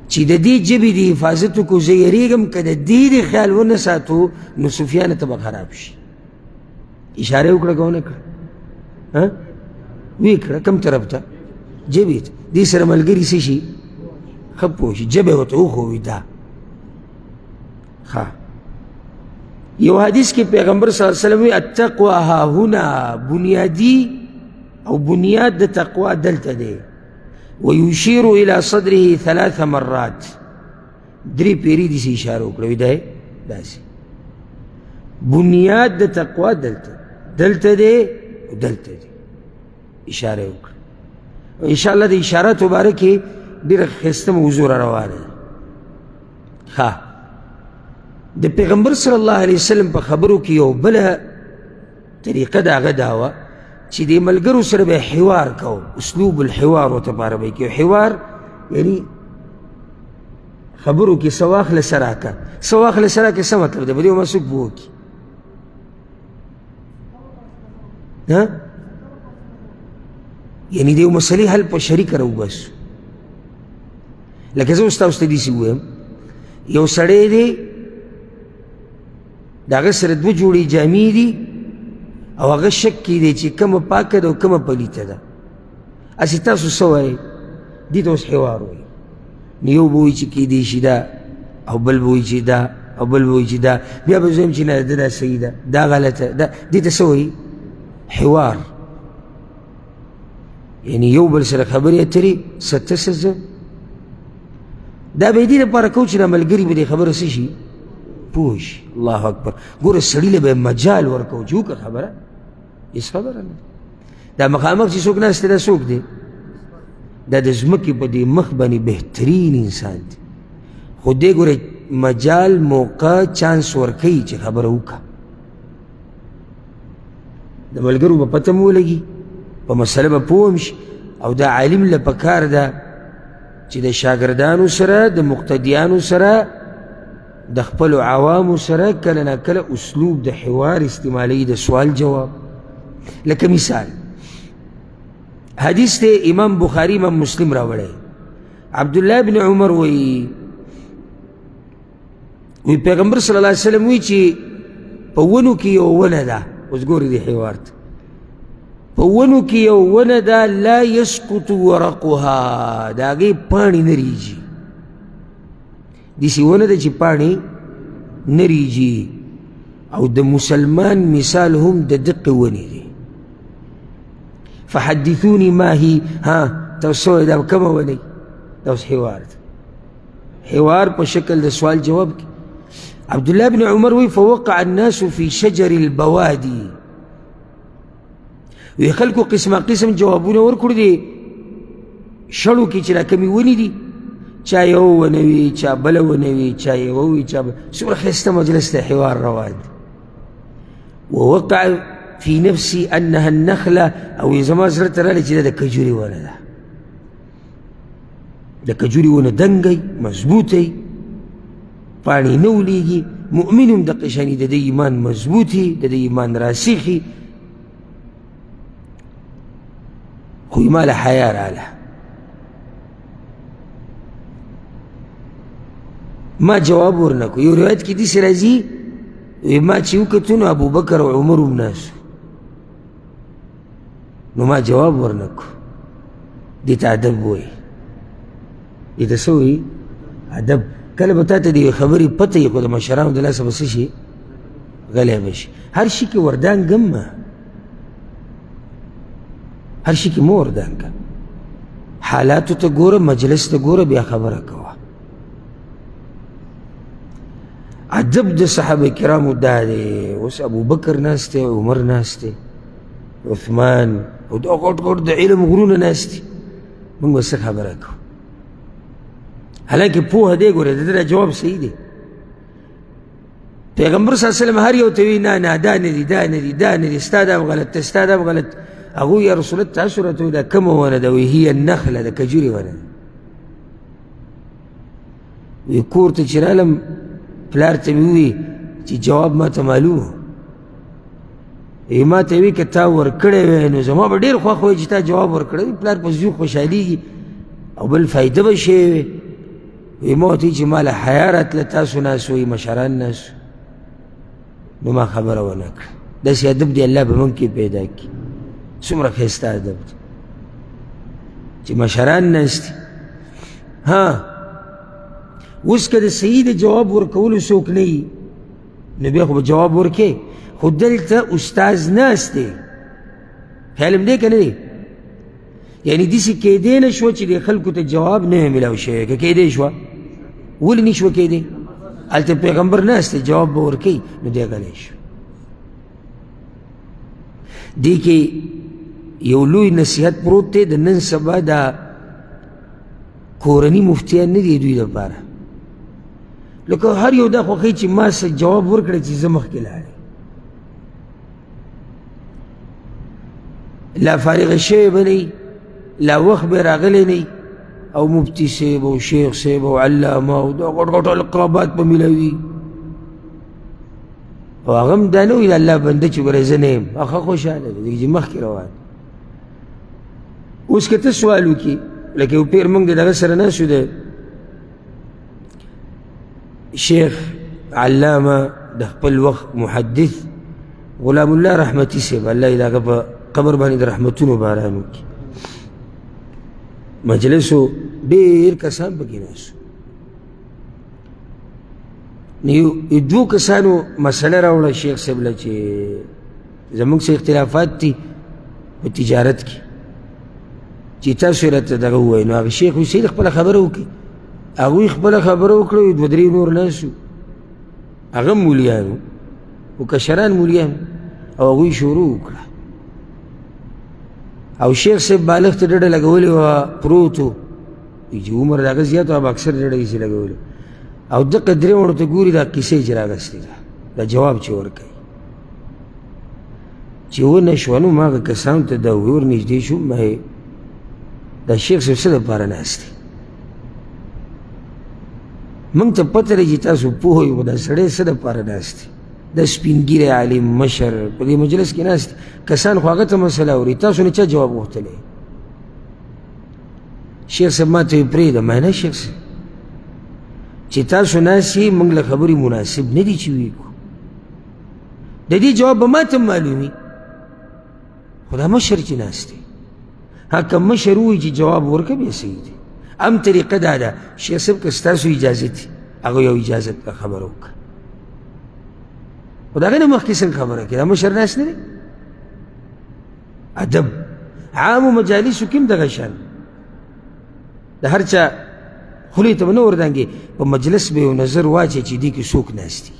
چې د دې ژبې د حفاظت وکړو. زه یېرېږم که د دې د خیال ونه ساتو نو صوفیانو ته به خراب شي. اشاره وکړه که ونه کړه؟ ویې کړه کوم طرف ته؟ ژبې ته. دې سره ملګري څه شي؟ ښه پوه شي، ژبه یې ورته وښووي. دا ښه. یو حدیث کې پیغمبر صلی الله علیه وسلم وی التقوى هاهنا، بنیادی او بنیاد د تقوا دلته دی. ويشير الى صدره 3 مرات، 3 پیری دې اشاره وکړه، وی دی داسې بنیاد د تقوا دلته دی او دلته دی، اشاره وکړه. انشاءالله د اشاراتو باره کې ډېره ښایسته موضوع را روانه ده. ښه، د پیغمبر صلی الله علیه وسلم په خبرو کې یو بله طریقه د هغه دا وه چې د ملګرو سره به حوار کو، اسلوب الحوار ورته په عربۍ کې. حوار یعنی خبرو کې څه واخله څه راکړه. څه واخله څه راکړه څه مطلب دی؟ په دې به څوک به وکړي؟ یعنی د یو مسلې حل په شریکه راوباسو. لکه زه اوس تاسو ته داسې ووایم، یو سړی دی د هغه سره دوه جوړې جامې دي او هغه شک کې دی چې کومه پاکه ده او کومه پلیته ده. هسې تاسو څه وایئ؟ دې ته اوس حوار وایي. نو یو به وایي چې کیدی شي دا، او بل به وایي چې دا، او بل به وایي چې دا، بیا به زه وایم چې نه ده دا صحیح ده، دا غلطه ده. دې ته څه وایي؟ حوار. یعنی یو بل سره خبرې اترې څه دا به یې دې لپاره کوو چې دا ملګري به دې خبره څه شي؟ پوه شي. الله اکبر. ګوره سړي له به یې مجال ورکوو چې وکړه خبره، هېڅ خبره نه. دا مخامخ چې څوک ناست دی دا څوک دی؟ دا د ځمکې په دې مخ باندې بهترین انسان دی، خو دې ګوره مجال موقع چانس ورکوي چې خبره وکړه. د ملګرو به پته مو ولګي، په مسله به پوه هم شي. او دا عالم له پکار ده چې د شاګردانو سره، د مقتدیانو سره، د خپلو عوامو سره کله نا کله اسلوب د حوار استعمالوي، د سوال جواب. لکه مثال حدیث ته امام بخاری امام مسلم راوړی، عبدالله بن عمر وی پیغمبر صلی الله علیه وسلم وی چې په ونو کې یو ونه ده. اوس ګورې دې حوار ته. په ونو کې یو ونه ده لا یسقط ورقها، د هغې پاڼې نه ریږي. داسې ونه ده چې پاڼې نه ریږي. او د مسلمان مثال هم د دقې ونې دی. فحدثوني ما هي، ها تاسو دا کومه ونې؟ دا اوس حوار ده. حوار په شکل د سوال جواب کې. عبدالله بن عمر وی فوقع الناس في شجر البوادي، وی خلکو قسمه قسم جوابونه ورکړي دي شړو کې چې را کمې ونې دي. چا یو ونه وي، چا بله ونه وي، چا یوه وي، چا څومره ښایسته مجلس ته حوار روان دی. ووقع في نفسي أنها النخلة، او زما زړه ته راغلی چې دا د کجوري ونه ده. د کجوري ونه دنګی مضبوطی، پاڼې نه ولیږي. مؤمن هم دقې شانې د ده ایمان مضبوطي، د ده ایمان راسخي. خو ما له حیا راله، ما جواب ورنکو. یو روایت کې داسې راځي وی ما چې وکتو نو ابوبکر او عمر هم ناست، نو ما جواب ورنکو. دې ته ادب وایي. دې ته څه وایي؟ ادب. کله به تا ته د یوې خبرې پته وي، خو د مشرانو د لاسه به څه شي؟ غلی به شي. هر شي کې وردانګه مه، هر شي کې مه وردانګه. حالاتو ته ګوره، مجلس ته ګوره، بیا خبره کوه. عجب د صحابه کرامو دا دی. اوس ابوبکر ناست دی، عمر ناست دی، عثمان، او دا غټ غټ د علم غرونه ناست دي. موږ به څه خبره کوو؟ حالانکه پوهه دی. ګوره د ده دا جواب صحیح دی. پیغمبر صلی الله علیه وسلم هر یو ته وایي نه نه دا نه دي، دا نه دي، دا نه دي، ستا دا غلط دی، ستا دا غلط. هغوی یا رسول الله تاسو راته وایي دا کومه ونه ده؟ وایي هي النخله، د کجوري ونه ده. وایي کور ته چې رالم پلار ته مې ووایي چې جواب ما ته معلوم و. وایي ما ته یې وایي که تا ورکړی وی نو زما به ډېر خوښ وایي چې تا جواب ورکړی. پلار په زوی خوشحالېږي او بل فایده به شوی وي. وی ما ورته چې ما له حیا راتله، تاسو ناست وایي، مشران ناست، نو ما خبره ونه کړه. داسې ادب دی الله به موږ کې پیدا کړي. څومره ښایسته ادب دی چې مشران ناست دي. ها اوس که د صحیح د جواب ورکولو څوک نه وي نو بیا خو به جواب ورکې. خو دلته استاز ناست دی، خیال هم دی که نه دی؟ یعنی داسې کیدی نه شوه چې د خلکو ته جواب نه وي میلاو شوی. که کیدی شوه، ولې نه شوه کیدی؟ هلته پیغمبر ناست دی، جواب به ورکوي، نو دی غلی شو. دې کې یو لوی نصیحت پروت دی. د نن سبا دا کورني مفتیان نه دي دوی لپاره. لکه هر یو دا خوښوي چې ما څه جواب ورکړی چې زه مخکې لاړی لا فارغ شوی به نه لا وخت به راغلی نه او مفتی صاحب او شیخ صاحب او علامه او دا غټ غټ القابات به میلاوي او هغه هم دا نه وي د الله بنده چې ګوره زه نه یم هغه خوشحاله دی چې مخکې روان اوس که ته سوال وکړي لکه یو پیر موږ د دغه سره ناست شو د شیخ علامه د خپل وخت محدث غلام الله رحمتي صاحب الله یې د هغه په قبر باندې د رحمتونو باران وکړي مجلسو ډېر کسان پکې ناست یو دوو کسانو مسله راوړه شیخ صاحب له چې زموږ څه اختلافات دي په تجارت کې چې تاسو یې راته دغه ووایي نو هغه شیخ وایي سید خپله خبره وکړي هغوی خپله خبره وکړه دوه درې نور ناست وو هغه هم مولیان وو خو کشران مولیان او هغوی شروع وکړه او شیخ صاحب بالغ ته ډډه لګولې وه پروت و چې عمر د هغه زیات و اکثر ډډه یې لګولې او دقه درې ورته ګوري دا کیسې چې راغستې ده دا جواب چې ورکوي چې ونه شوه نو ما هغه کسانو ته دا ور نږدې شو ما دا شیخ صاحب څه دپاره ناست دی موږ ته پته لري چې تاسو پوه یو دا سړی څه دپاره ناست دی دا سپین ګیری عالم مشر په دې مجلس کې ناست کسان خو هغه ته مسله اوري تاسو نه چا جواب غوښتلی شیخ صاحب ما ته یې پرېږده ما نه شیخ صاحب چې تاسو ناست یې موږ له خبرې مناسب نه دي چې ویکړو د دې جواب به ما ته معلوم وي خو دا مشر چې ناست دی که مشر ووایي چې جواب ورکړه بیا صحیح دی ام طریقه دا ده شیخ صاحب که ستاسو اجازت وي هغه یو اجازت به خبره وکړه خو د هغې نه مخکې څنګه خبره کړي دا مشر ناست نه دی ادب عامو مجالسو کې هم دغه شان د هر چا خولې ته به نه وردانګې په مجلس به یو نظر واچوي چې دې کې څوک ناست دي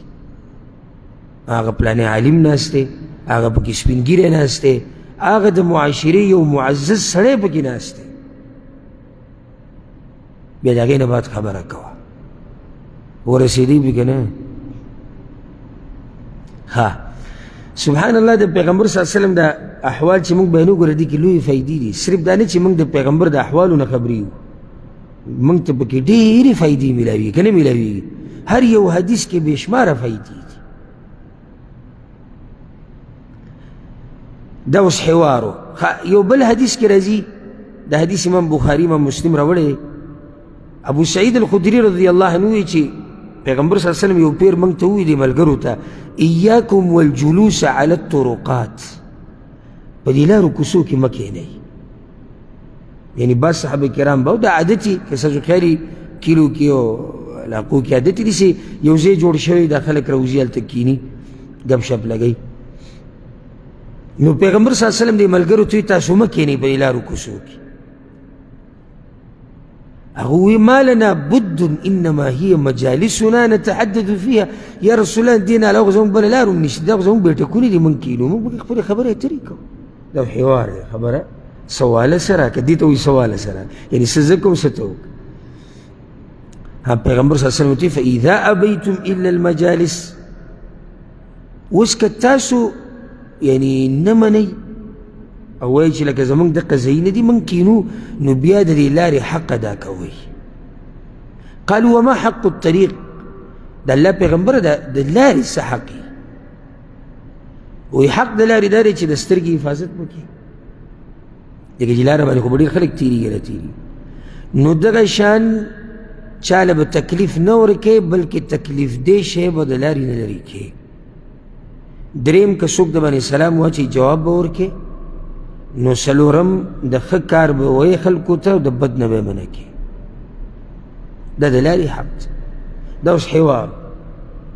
هغه پلانې عالم ناست دی هغه پکې سپین ګیری ناست دی هغه د معاشرې یو معزز سړی پکې ناست دی بیا د هغې نه بعد خبره کوه ورسېدی به که نه ها سبحان الله د پیغمبر صلی الله علیه وسلم د احوال چې موږ بیانو ګوره دې کې لویې فایدې دي صرف دا نه چې موږ د پیغمبر د احوالو نه خبرې یو موږ ته پکې ډېرې فایدې میلاویږي که نه میلاویږي هر یو حدیث کې بې شماره فایدې دي دا اوس حوارو یو بل حدیث کې راځي د حدیث امام بخاري امام مسلم راوړی ابو سعید الخدري رضی الله عنه وایي چې پیغمبر صلی الله علیه وسلم یو پیر موږ ته ووایي دې ملګرو ته ایاکم والجلوس علی الطرقات په دې لارو کوڅو کې مه کښېنئ یعنی بعض صحابه کرام به دا عادتي که ستاسو خیالي کیلو کې او علاقو کې عادتي داسې یو ځای جوړ شوی دا خلک راوځي هلته کښېني ګپ شپ لګوي نو پیغمبر صلی الله علیه وسلم دې ملګرو ته تاسو مه کښېنئ په دې لارو کوڅو کې هغه وی ما لنا بد انما هي مجالسنا نتحدث فيها یا رسول الله دې نه علاوه زموږ بله لار هم نشته دا خو زموږ بیټکونه دي موږ کښېنو موږ به خپلې خبرې اترې کوو دا حوار دی خبره سواله سره که دې ته وایي سواله سره یعنې څه زه کوم څه ته وکړه پیغمبر صلی الله علیه وسلم وتوی فاذا ابیتم الا المجالس اوس که تاسو یعنې نه منئ او وایي چې لکه زموږ دقه ځایونه دي موږ کښېنو نو بیا د دې لارې حق ادا کوئ قالوا وما حق الطریق د الله پیغمبره د لارې څه حق یي وایي حق د لارې دا دی چې د سترګې حفاظت وکړي ځکه چې لاره باندې خو به ډېر خلک تېرېږي راتېرېږي نو دغه شان چاله به تکلیف نه ورکوې بلکې تکلیف دې شی به د لارې نه لرې کړې درېیم که څوک د باندې سلام واچوي جواب به ورکړې نو څلورم د ښه کار به وایي خلکو ته او د بد نه به یې منع کړې دا د لارې حق دا اوس حوار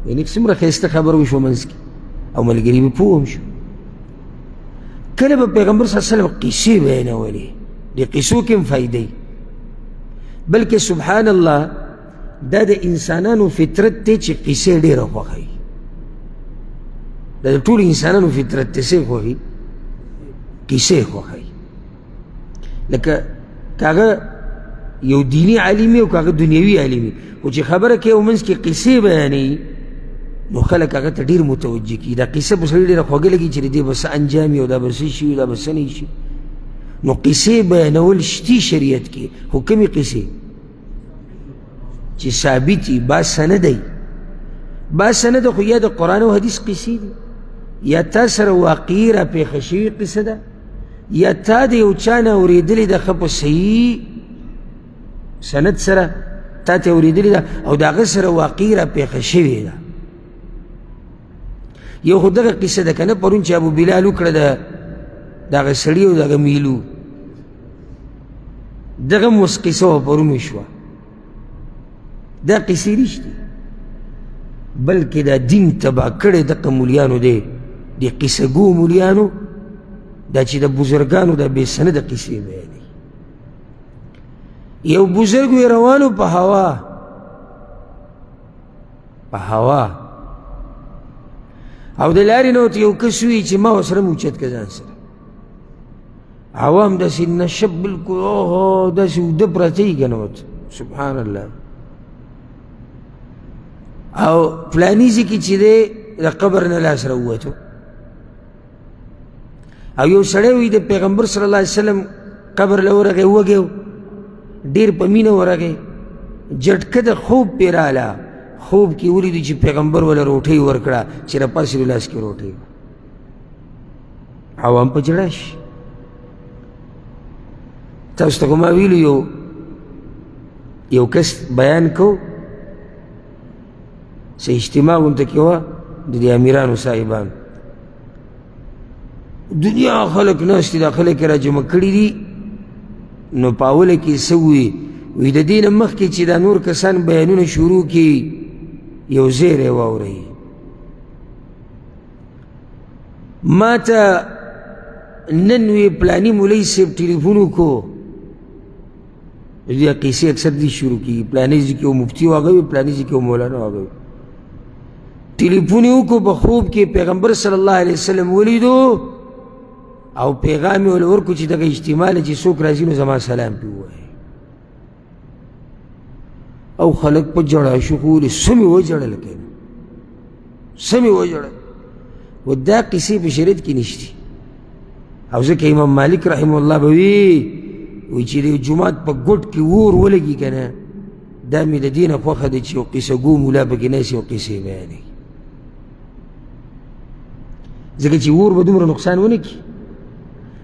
یعنې څومره ښایسته خبره وشوه منځ کې او ملګري به پوه هم شو کله به پیغمبر صلی الله علیه وسلم قصې بیانولې د قصو کې هم فایدې بلکې سبحان الله دا د انسانانو فطرت دی چې قصې ډېره خوښوي دا د ټولو انسانانو فطرت دی څه خوښوي قصې خوښوي لکه که هغه یو دینی عالم او که هغه دنیوي عالم خو چې خبره کوي او منځ کې قصې بیانوي نو خلک هغه ته ډېر متوجه کي دا قصه به سړي ډېره خوږه لګي چې د دې به څه انجام وي او دا به څه شي دا به څه نه شي نو قصې بیانول شتي شریعت کې خو کومې قصې چې ثابت وي با سند با سند خو یا د قرآن او حدیث قصې دي یا تا سره واقعي راپېښه شوې قصه ده یا تا د یو چا نه اورېدلې ده ښه په صحیح سند سره تا ته اورېدلې ده او د هغه سره واقعي راپېښه شوې ده یو خو دغه قصه ده که نه پرون چې ابو بلال وکړه د هغه سړي او د هغه میلو دغه هم اوس قصه وه پرون وشوه دا قصې رښتي بلکې دا دین تباه کړی دغه مولیانو دی د قصه ګو مولیانو دا چې د بزرګانو دا بې سنده قصې بیانوي یو بزرګ وی روانو په هوا او د لارې نه ورته یو کس وي چې ما ورسره موچت که ځان سره هوا هم داسې نشه بلکل اوهو داسې اوده پرته وي که نه ورته سبحان الله او فلاني ځای کې چې دی د قبر نه لاس راووتو او یو سړی وي د پیغمبر صلی الله علیه وسلم قبر له ورغی وږی ډېر په مینه ورغی جټکه د خوب پې راله خوب کې ولیدو چې پیغمبر وله روټۍ ورکړه چې راپاسېدو لاس کې روټۍ عوام په جړه شي تاسو ته خو ما ویلو یو کس بیان کو څه اجتماع غونته کې وه د دې امیرانو صاحبانو دنیا خلک ناست دي دا خلک یې راجمع کړي دي نو په اوله کې څه وي د دې نه مخکې چې دا نور کسان بیانونه شروع کړي یو زیری واورئ ما ته نن وی پلاني مولوي صاحب ټلیفون وکړو دې قیسې اکثر دي شروع کېږي پلاني ځای کې یو مفتي واغوي پلاني ځای کې یو مولانا واغوي ټلیفون یې وکړو په خوب کې پیغمبر صلی الله علیه وسلم ولیدو او پیغام یې ورله ورکړو چې دغه اجتماع له چې څوک راځي نو زما سلام پې ووایي او خلک په جړا شو خو ولې سمې وجړل که نه سمې وجړل و دا قصې په شریعت کې نشتي او ځکه امام مالک رحمه الله به وی چې د جومات په ګوټ کې اور ولګي که نه دا مې د دې نه خوښه ده چې یو قصه ګو مولا پکې ناست یو قصې بیانوي ځکه چې اور به دومره نقصان ونه کړي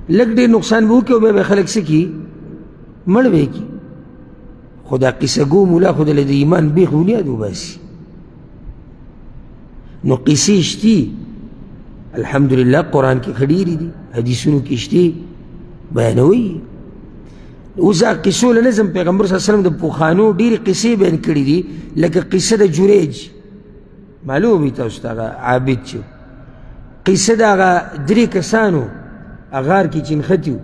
لږ ډېر نقصان به وکړي او بیا به خلک څه کړي مړ به یې کړي خو دا قصه ګو مولا خو د ایمان بیخ بنیاد وباسي نو قصې شتي الحمدلله قرآن کې ښه ډېرې دي حدیثونو کې شتي بیانوي اوس دا قصو له نظم پیغمبر صلی الله علیه وسلم د پوخانو ډېرې قصې بیان کړي دي لکه قصه د جریج معلوم وي تاسو ته هغه عابد چې قصه د هغه درې کسانو غار کې چې نښتي وو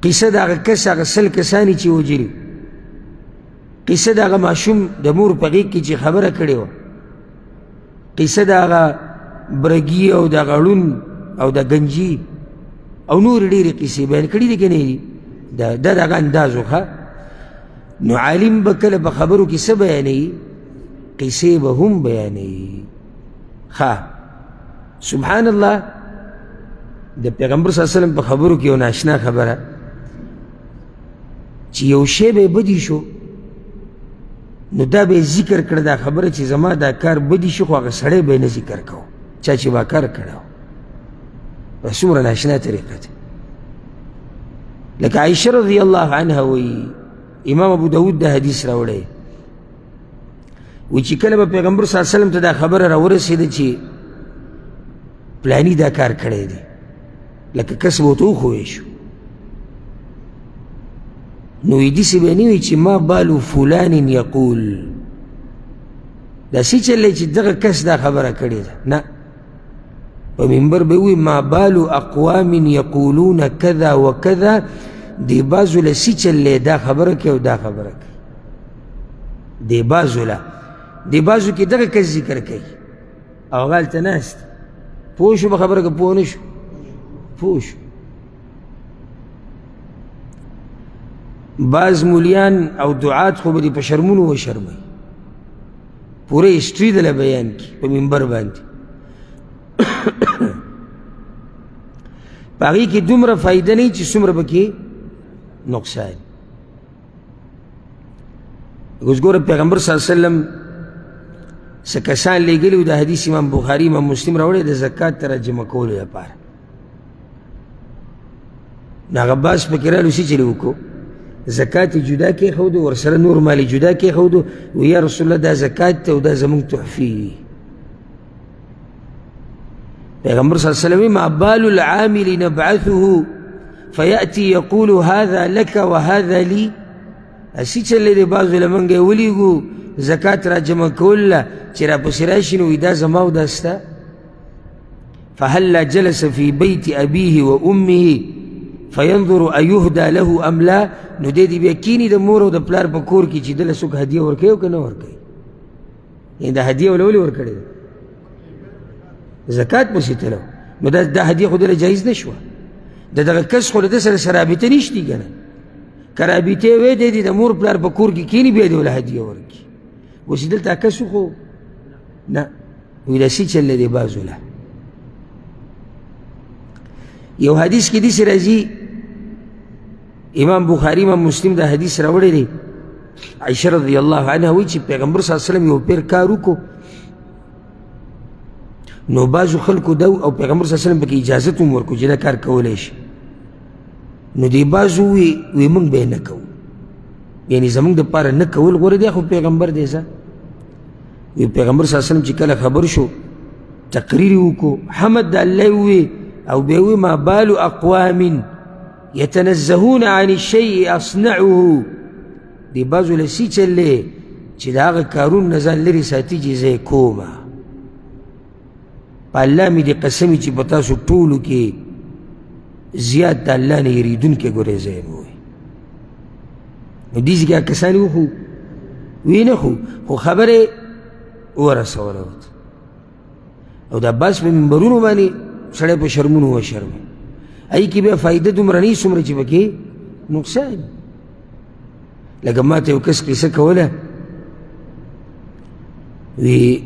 قصه د هغه کس هغه سل کسانې چې وجري قصه د هغه ماشوم د مور په غېږ کې چې خبره کړې وه قصه د هغه برګي او د هغه ړون او د گنجي او نور ډېرې قصې بیان کړي دي که نه دي دا دغه انداز وښه نو عالم به کله په خبرو کې څه بیانوي قصې به هم بیانوي ښه سبحان الله د پیغمبر صلی الله علیه وسلم په خبرو کې یو ناشنا خبره چې یو شی به بدي شو نو دا به ذکر کړه دا خبره چې زما دا کار بدي شو خو هغه سړی به یې نه ذکر کوو چا چې با کار کړی و څومره ناشنا طریقه ده لکه عایشه رضی الله عنها وی امام ابو داود دا حدیث راوړی وی چې کله به پیغمبر صلی الله علیه وسلم ته دا خبره راورسېده چې پلانی دا کار کړی دی لکه کس به ورته وښوی شو نو وی داسې به نه وي چې ما بالو فلان یقول داسې چلی چې دغه کس دا خبره کړې ده نه په منبر به وي ما بالو اقوام یقولون کذا وکذا دی بعضو له څه چلی دا خبره کوي او دا خبره کوي دی بعضو له دی بعضو کې دغه کس ذکر کوي او هغه هلته ناست پوه شو په خبره که پوه نه شو پوه شو بعض مولیان او دعات خو به دې په شرمونو وشرموي، پوره هسټري دله بیان کړي په منبر باندې. په هغې کې دومره فایده نه وي چې څومره پکې نقصان. اوس ګوره پیغمبر صلی الله علیه وسلم څه کسان لېږلي وو، د حدیث امام بخاري امام مسلم راوړی د زکات ترجمه کولو لپاره. نو هغه بحث پکې رالو څه چې وکړو، زکات یې جدا کېښودو، ورسره نور مال یې جدا کېښودو، و یا رسول الله دا زکات ته او دا زموږ تحفې. پیغمبر صلی الله علیه وسلم ما بال العامل نبعثه فیأتي یقول هذا لك وهذا لي، اسی چلې دی بعضو له موږ یې ولیږو زکات را جمع کول چې راپسې راشي نو وایي دا زما او دا ستا. فهلا جلس في بيت أبيه وأمه فينظر أيهدى له أم لا، نو دې دې بیا کیني د مور او د پلار په کور کې چې دله څوک هدیه ورکوي او که نه ورکوي. یعنې دا هدیه وله ولې ورکړې ده؟ زکات پسې تلو، نو دا هدیه خو دله جایز نه شوه. د دغه کس خو له ده سره رابطه نشتي که نه، که رابطې وی دی د مور پلار په کور کې کیني بیا دې وله هدیه ورکړي. اوس دلته کس خو نه، وایي داسې چل دی بعضو له. یو حدیث کې داسې راځي، امام بخاري امام مسلم دا حدیث راوړی دی، عائشه رضی الله عنها وایي چې پیغمبر صلی الله علیه وسلم یو پیر کار وکړو، نو بعضو خلکو دا او پیغمبر صلی الله علیه وسلم پکې اجازت هم ورکړو چې دا کار کولی شي. نو دی بعضو وی موږ به یې نه کوو، یعنې زموږ دپاره نه کول غوره دی، خو پیغمبر دی ځه. وی پیغمبر صلی الله علیه وسلم چې کله خبر شو تقریر یې وکړو، حمد د الله ووی او بیا وی ما بال اقوام یتنزهون عن الشیء اصنعه، دی بعضو له سی چل دی چې د هغه کارون نه ځان لرې ساتي چې زه یې کومه. په الله مې دې قسم چې په تاسو ټولو کې زیات د الله نه یریدونکی ګورې زه یم وایي. نو دې ځکه کسان وو خو وی نه خو خبرې ورسوله ورته، او دا بس په منبرونو باندې سړی په شرمونو وشرمي. ای کې بیا فایده دومره نه وي څومره چې پکې نقصان. لکه ما ته یو کس قصه کوله، وی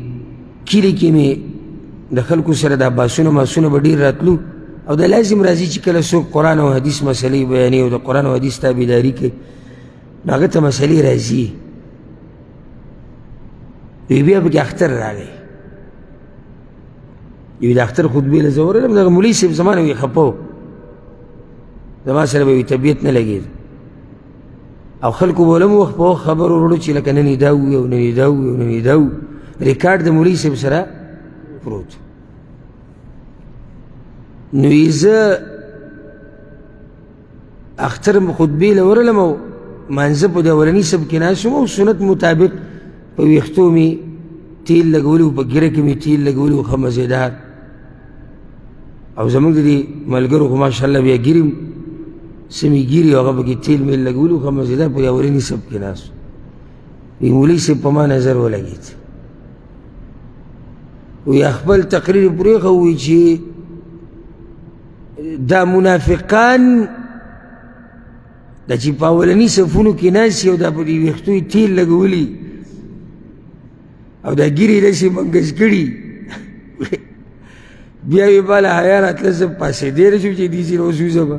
کلي کې مې د خلکو سره دا باسونه ماسونه به ډېر راتلو، او دا لازم راځي چې کله څوک قرآن او حدیث مسلې بیانوي او د قرآن او حدیث تابعداري کوي، نو هغه ته مسلې راځي. وی بیا پکې اختر راغی، یوی د اختر خطبې له زه ورغلم، دغه مولوي صاحب زما نه وي خفه و، زما سره به وي طبیعت نه لګېد، او خلکو به ولم وخت په وخت خبر وروړو چې لکه نن یې دا ووي او نن یې دا ووي او نن یې دا ووي، ریکارډ د مولوي صاحب سره پروت. نو یې زه اختر خطبې له ورغلم او مانځه په د اولني صف کې ناست وم، او سنت مطابق په ویښتو مې تیل لګولي وو، په ږیره کې مې تیل لګولي وو ښه مزېدار، او زموږ د دې ملګرو خو ماشاءالله بیا ږیرې سمې ږیرې او هغه پکې تیل مې لګولي وو ښه مزېدار، په اولني صف کې ناست وي. مولوي صاحب په ما نظر ولګېد، وی خپل تقریر پرېښه، وی چې دا منافقان دا چې په اولني صفونو کې ناست او دا په دې ویښتو یې تیل لګولي او دا ږیرې یې داسې منګز کړي، بیا یې باله حیا راتله، زه پاسېدی نه شم چې دې ځای نه اوس وځم،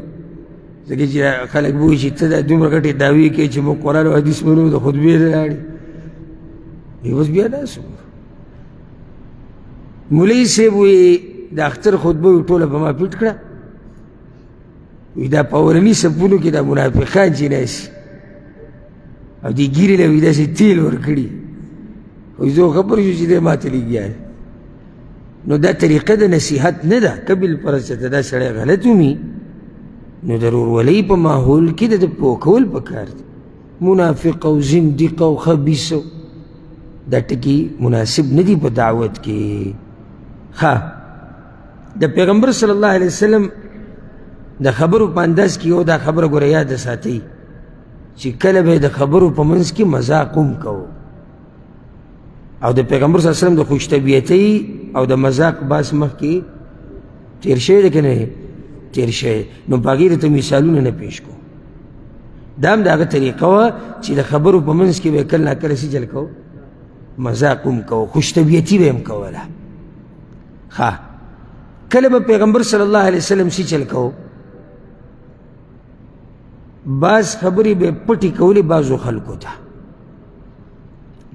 ځکه چې خلک به وایي چې ته دا دومره ګټې دعوې کوې چې موږ قرآن او حدیث منو، د خطبې نه لاړې. اوس بیا ناست وم. مولوي صاحب وایي د اختر خطبه وي ټوله په ما پټ کړه، وی دا په اولني صفونو کې دا منافقان چې ناست او دې ږیرې له وي داسې تیل ورکړي، وایي زه خبر شو چې دی ماته لګیا دی. نو دا طریقه د نصیحت نه ده، که بالفرض چې دا سړی غلط ومي، نو د ورورولۍ په ماحول کې د پوه کول پکار دي. منافق او زندیق او خبیث دا ټکي مناسب نه دي په دعوت کې. ښه، د پیغمبر صلی الله علیه وسلم د خبرو په انداز کې یو دا خبره ګوره یاده ساتئ چې کله به د خبرو په منځ کې مذاق هم کوو، او د پیغمبر صلی الله علیه وسلم د خوش طبیعتۍ او د مذاق باس مخکې تیر شوی دی که نه تیر شوی، نو په هغې درته مثالونه نه پیش کوو. دا هم د هغه طریقه وه چې د خبرو په منځ کې به یې کله ناکله څه چل کوو مذاق هم کوو خوش طبیعتي به هم کوله ښه کله به پیغمبر صلی الله علیه وسلم څه چل کوو بعض خبرې به پټې کولې بعضو خلکو ته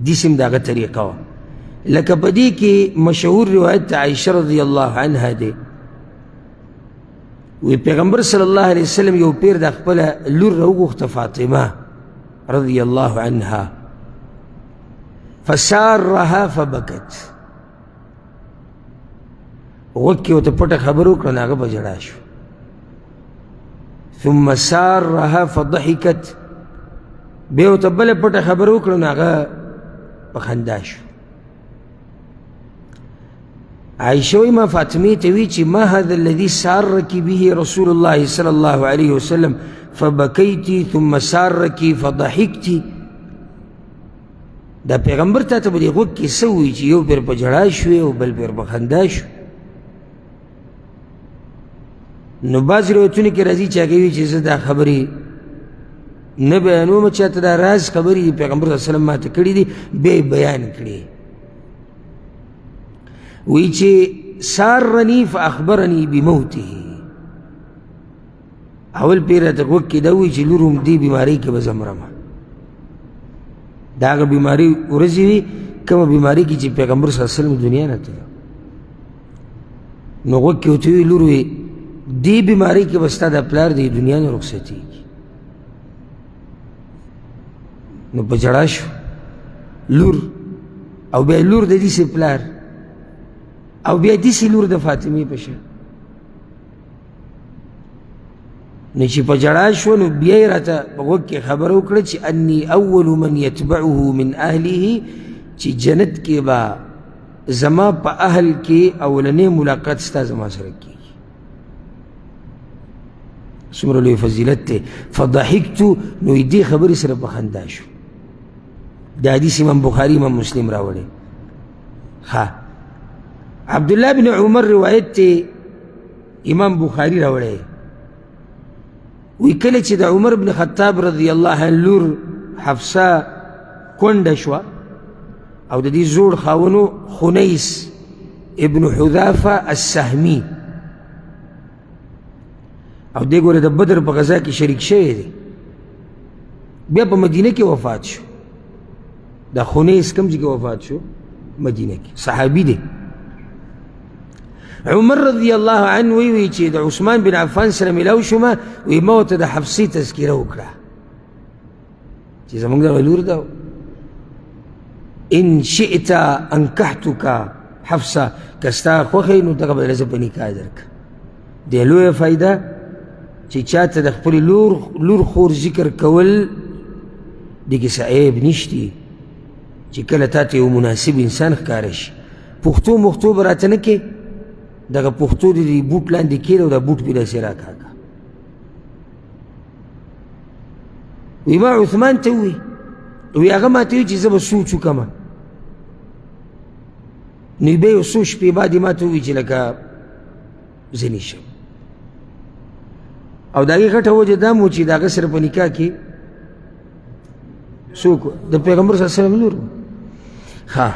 داسې هم د هغه طریقه وه لکه په دې کې مشهور روایت عایشه رضی الله عنها دی وی پیغمبر صلی الله علیه وسلم یو پیر د خپله لور راوغوښته فاطمه رضی الله عنها فسارها فبکت غوږ کې ورته پټه خبره وکړه نو هغه په ژړا شو ثم سارها فضحکت بیا ورته بله پټه خبره وکړه نو هغه په خندا شو عائشة ما فاطمة تويتي ما هذا الذي سارك به رسول الله صلى الله عليه وسلم فبكيتي ثم سارك فضحكتي دا پیغمبر تا ته بدی غوږ کې څه ووایي چې یو پیر په ژړا شوې او بل پیر په خندا شو نو بعضې روایتونو کې راځي چې هغې وایي چې زه دا خبرې نه بیانوم چاته دا راز خبرې دي پیغمبر صلی الله علیه وسلم ماته کړي دي بیا یې بیان کړي وی چې سارنی فاخبرنی بموته اول پیر راته غوږ کې دا وایي چې لور هم دې بیمارۍ کې به زه مرمه دا هغه بیماري ورځې وي کومه بیماري کې چې پیغمبر صلی الله علیه وسلم دنیا نه تللی نو غوږ کې ورته وایي لور وی دې بیمارۍ کې به ستا دا پلار د دنیا نه رخصتېږي نو په ژړا شو لور او بیا لور د داسې پلار او بیا داسې لور د فاطمې په شان نو چې په ژړا شو نو بیا یې راته په غوږ کې خبره وکړه چې انی اول من یتبعه من اهله چې جنت کې به زما په اهل کې اولنی ملاقات ستا زما سره کېږي څومره لوی فضیلت دی فضحکتو نو دې خبرې سره په خندا شو د حدیث امام بخاري امام مسلم راوړی ها عبدالله بن عمر روایت ته امام بخاري راوړی وی کله چې د عمر بن خطاب رضی الله عنه لور حفصه کونډه شوه او د دې زوړ خاونو خنیس ابن حذافه السهمي او دې ګوره د بدر په غزا کې شریک شوی دی بیا په مدینه کې وفات شو د خنیس کوم ځای کې وفات شو مدینه کې صحابي دی عمر رضی الله عنه وی چې د عثمان بن عفان سره ملاو شومه وی ما ورته د حفصې تذکره وکړه چې زموږ دغه لور ده ان شئت انکحتک حفصه که ستا خوښه نو دغه بدله زه په نکاح درکړه دې لویه فایده چې چاته د خپلې لور خور ذکر کول دې کې څه عیب نشتی چې کله تا ته یو مناسب انسان ښکاره شي پښتو مختو به راته نه کې دغه پښتو د دې بوټ لاندې کېده او دا بوټ پې داسې راکاږه وی ما عثمان ته ووایي وی هغه ما ته وایي چې زه به سوچ وکړمه نو بیا یو څو شپې بعد یې ما ته ووایي چې لکه زه نشم او د هغې غټه وجه دا مو چې د هغه سره په نکاح کې څوک د پیغمبر صلی الله علیه وسلم لور ها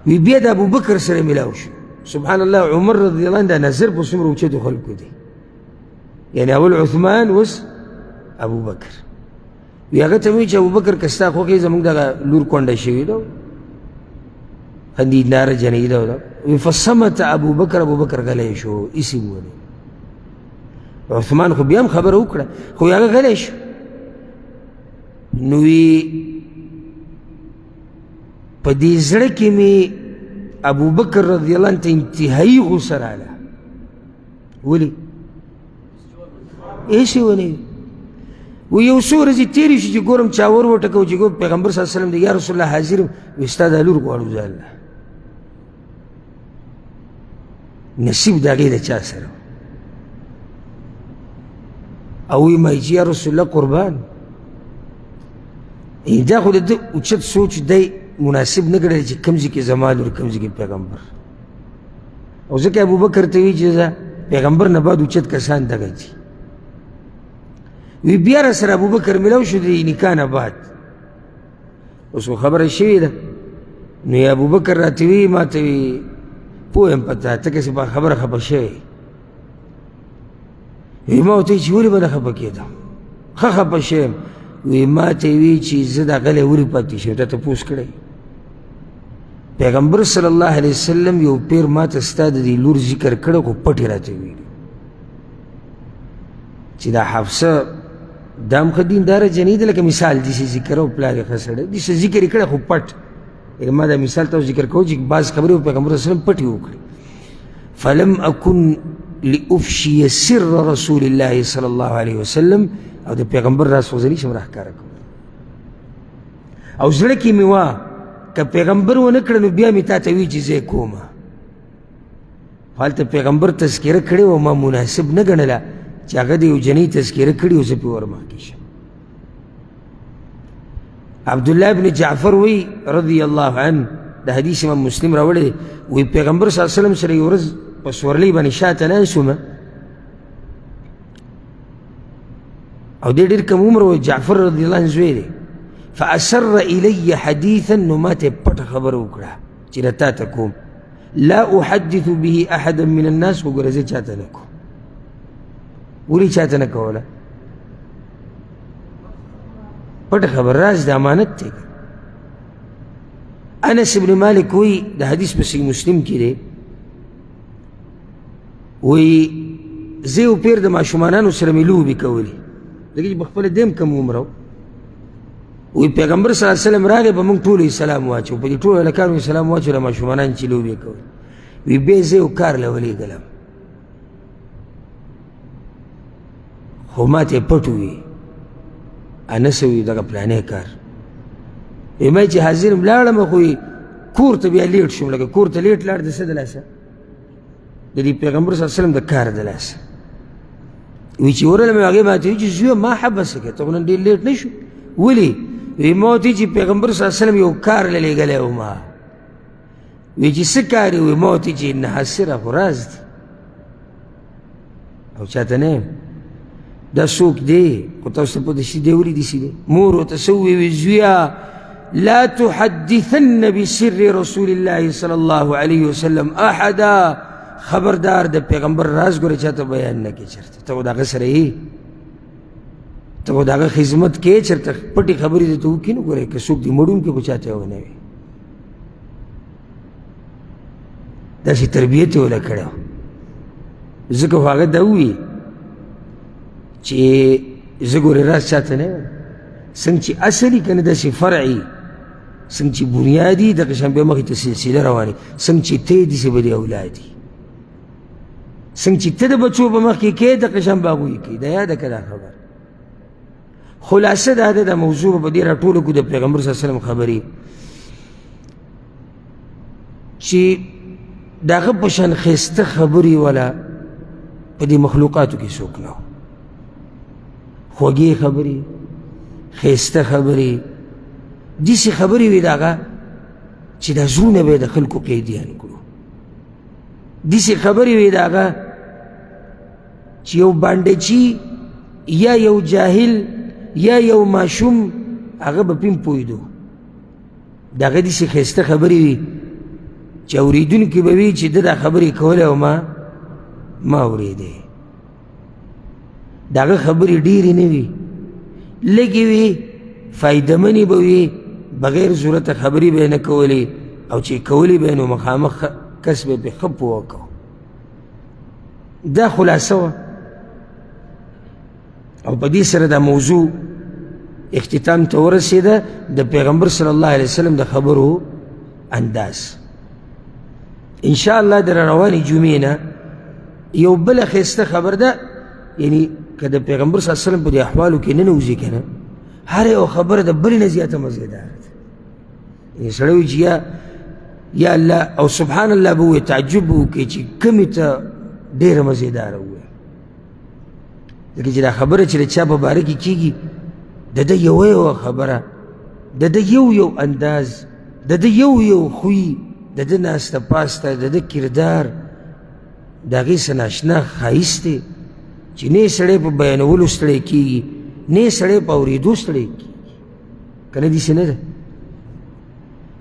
وی بیا د ابوبکر سره ملاو شو سبحان الله عمر رضی الله عنه دا نظر په څومره اوچتو خلکو دی یعنی اول عثمان اوس ابوبکر وی هغه ته وایي چې ابوبکر که ستا خوښه زموږ دغه لور کونډه شوې ده خندیداره جنیده ده وی فصمت ابوبکر غلی شو ایسې وویل عثمان خو بیا هم خبره وکړه خو هغه غلی شو نو وی په دې زړه کې مې ابوبکر رضی الله عنه ته انتهایی غوسه راغله ولې هېڅ یې ونه وی یو څو ورځې تېرې شو چې ګورم چا ور وټکو چې ګور پیغمبر صلی الله علیه وسلم دی یا رسول الله حاضر وی ستا دا لور غواړو زه الله نصیب د هغې د چا سره او وی ما چې یا رسول الله قربان دا خو د ده اوچت سوچ دی مناسب نه ګڼلی چې کوم ځای کې زما لور کوم ځای کې پیغمبر او ځکه ابوبکر ته وایي چې پیغمبر نه بعد اوچت کسان دغه دي وی بیا را سره ابوبکر ملو شو د نکاح نه بعد اوس خو خبره شوې ده نو یې ابوبکر راته وی ما ته وی پوه یم په تا ته کسې په خبره خفه شوې وی ما ورته وی چې ولې به نه خفه کېدم ښه خفه شوی یم وی ما ته وی چې زه دا غلی ولې پاتې شوم تا تپوس کړی پیغمبر صلی الله علیه وسلم یو پیر ما ته ستا د دې لور ذکر کړی خو پټ یې راته ویلي چې دا حفصه دا هم ښه دینداره جنۍ ده لکه مثال داسې ذکر او پلار یې ښه سړی داسې ذکر یې کړی خو پټ ما دا مثال تاسو ذکر کوو چې بعض خبرې پیغمبر صلی الله علیه وسلم پټې وکړي فلم اکن لافشي سر رسول الله صلی الله علیه وسلم او د پیغمبر راز خو زه نشم راښکاره کوم او زړه کې مې وه که پیغمبر ونه کړه نو بیا مې تا ته وي چې زه یې کومه هلته پیغمبر تذکره کړې وه ما مناسب نه ګڼله چې هغه د یو جنۍ تذکره کړي او زه پرې ورمخکې شم عبدالله بن جعفر وی رضی الله عنه د حدیث امام مسلم راوړی وی پیغمبر صلی الله علیه وسلم سره یو ورځ په سورلۍ باندې شاته ناست وم او دې ډېر کم عمر و جعفر رضی الله عنه زوی دی فأسر الی حدیثا نو ما ته پټه خبره وکړه چې له تا ته کوم لا احدث به احدا من الناس خو ګوره زه چاته نه کوم ولې چاته نه کوله پټه خبر راز د امانت دی انس بن مالک وی د حدیث په صحیح مسلم کې دی وی زه یو پیر د ماشومانانو سره مې لوبې کولې ځکه چې په خپله دیم کم عمره وی پیغمبر صلی الله علیه وسلم راغی په موږ ټولو یې سلام واچو په دې ټولو هلکانو یې سلام واچو د ماشومانان چې لوبې کولې وی بیا زه یو کار له ولېږلم خو ما ته یې پټ وي انس وی دغه پلانې کار وی ما چې حاضر م لاړم خو کور ته بیا لیټ شوم لکه کور ته لیټ لاړ د څه د لاسه د دې پیغمبر صلی الله علیه وسلم د کار د لاسه وی چې ورغلم هغې ما ته وی چې زویه ما حبسه کړه ته خو نن ډېر لیټ نه شو ولې وی ما ورته چې پیغمبر صلی الله علیه وسلم یو کار له لېږلی و ما وی چې څه کار یې وی ما ورته چې نحسره خو راز دی او چاته نه یم دا څوک دی خو تاسو ته پته شي دی ولې داسې دی مور ورته څه وویې زویه لا تحدثن بسر رسول الله صلی الله علیه وسلم احدا خبردار د پیغمبر راز ګوره چاته بیان نه کړې چېرته ته خو د هغه سره یې ته خو د هغه خدمت کې چېرته پټې خبرې درته وکړي نو ګوره که څوک دې مړونکی خو چاته یې ونه وي داسې تربیت یې وله کړی و ځکه خو هغه دا ووي چې زه ګورې راز چاته نه یم څنګه چې اصل یي که نه داسې فرعي څنګه چې بنیادي دغه شان بیا مخې ته سلسله روانې څنګه چې ته یې داسې به دې اولادي څنګه چې ته د بچو په مخ کې کې دغه شان به هغوی کوي دا یاده که دا خبر خلاصه دا ده دا موضوع به دې راټوله کړو د پیغمبر صلی الله علیه وسلم خبرې چې د هغه په شان ښایسته خبرې والا په دې مخلوقاتو کې څوک نه و خوږې خبرې ښایسته خبرې داسې خبرې وي د هغه چې دا زړونه به یې د خلکو قیدیان کړو داسې خبرې وي د هغه چې یو بانډچي یا یو جاهل یا یو ماشوم هغه به پیم پوهېدو د هغه داسې ښایسته خبرې وي چې اورېدونکي به وي چې ده دا خبرې کولی او ما اورېدې د هغه خبرې ډېرې نه وي لږې وي فایدهمنې به وي بغیر ضرورته خبرې به یې نه کولې او چې کولې به یې نو مخامخ کس به پرې ښه پوه کو دا خلاصه وه او په دې سره دا موضوع اختتام ته ورسېده د پیغمبر صلی الله علیه وسلم د خبرو انداز انشاءالله د روانې جمعې نه یو بله ښایسته خبر ده یعنی که د پیغمبر صلی الله علیه وسلم په دې احوالو کې ننوځي که نه هر یو خبره د بلې نه زیاته مزېداره ده یعنې سړی وایي چې یا الله او سبحان الله به ووایي تعجب به وکړي چې کومې ته ډېره مزېداره ووایي ځکه چې دا خبره چې د چا په باره کې کېږي د ده یوه خبره د ده یو انداز د ده یو خوی د ده ناسته پاسته د ده کردار د هغې څه ناشنا ښایست دی چې نه یې سړی په بیانولو ستړی کېږي نه سړی په اورېدو ستړی کېږي که نه داسې نه ده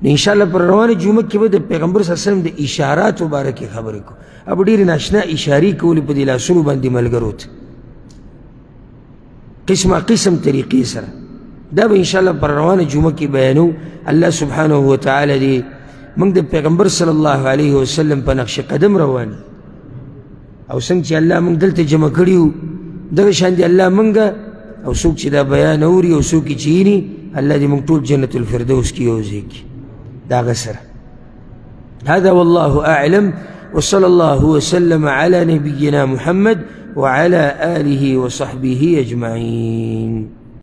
نو انشاءالله پر روانه جمعه کې به د پیغمبر صلی الله علیه وسلم د اشاراتو باره کې خبرې کوو اب ډېرې ناشنا اشارې کولې په دې لاسونو باندې ملګرو ته قسمه قسم طریقې سره دا به انشاءالله پر روانه جمعه کې بیانو الله سبحانه وتعالی دې موږ د پیغمبر صلی الله علیه وسلم په نقش قدم روان او څنګه چې الله موږ دلته جمع کړي یو دغه شان دې الله موږ او څوک چې دا بیان اوري او څوک چې یې الله دې موږ ټول جنت الفردوس کې یوځای کړي دا غسر هذا والله أعلم وصلى الله وسلم على نبينا محمد وعلى آله وصحبه أجمعين.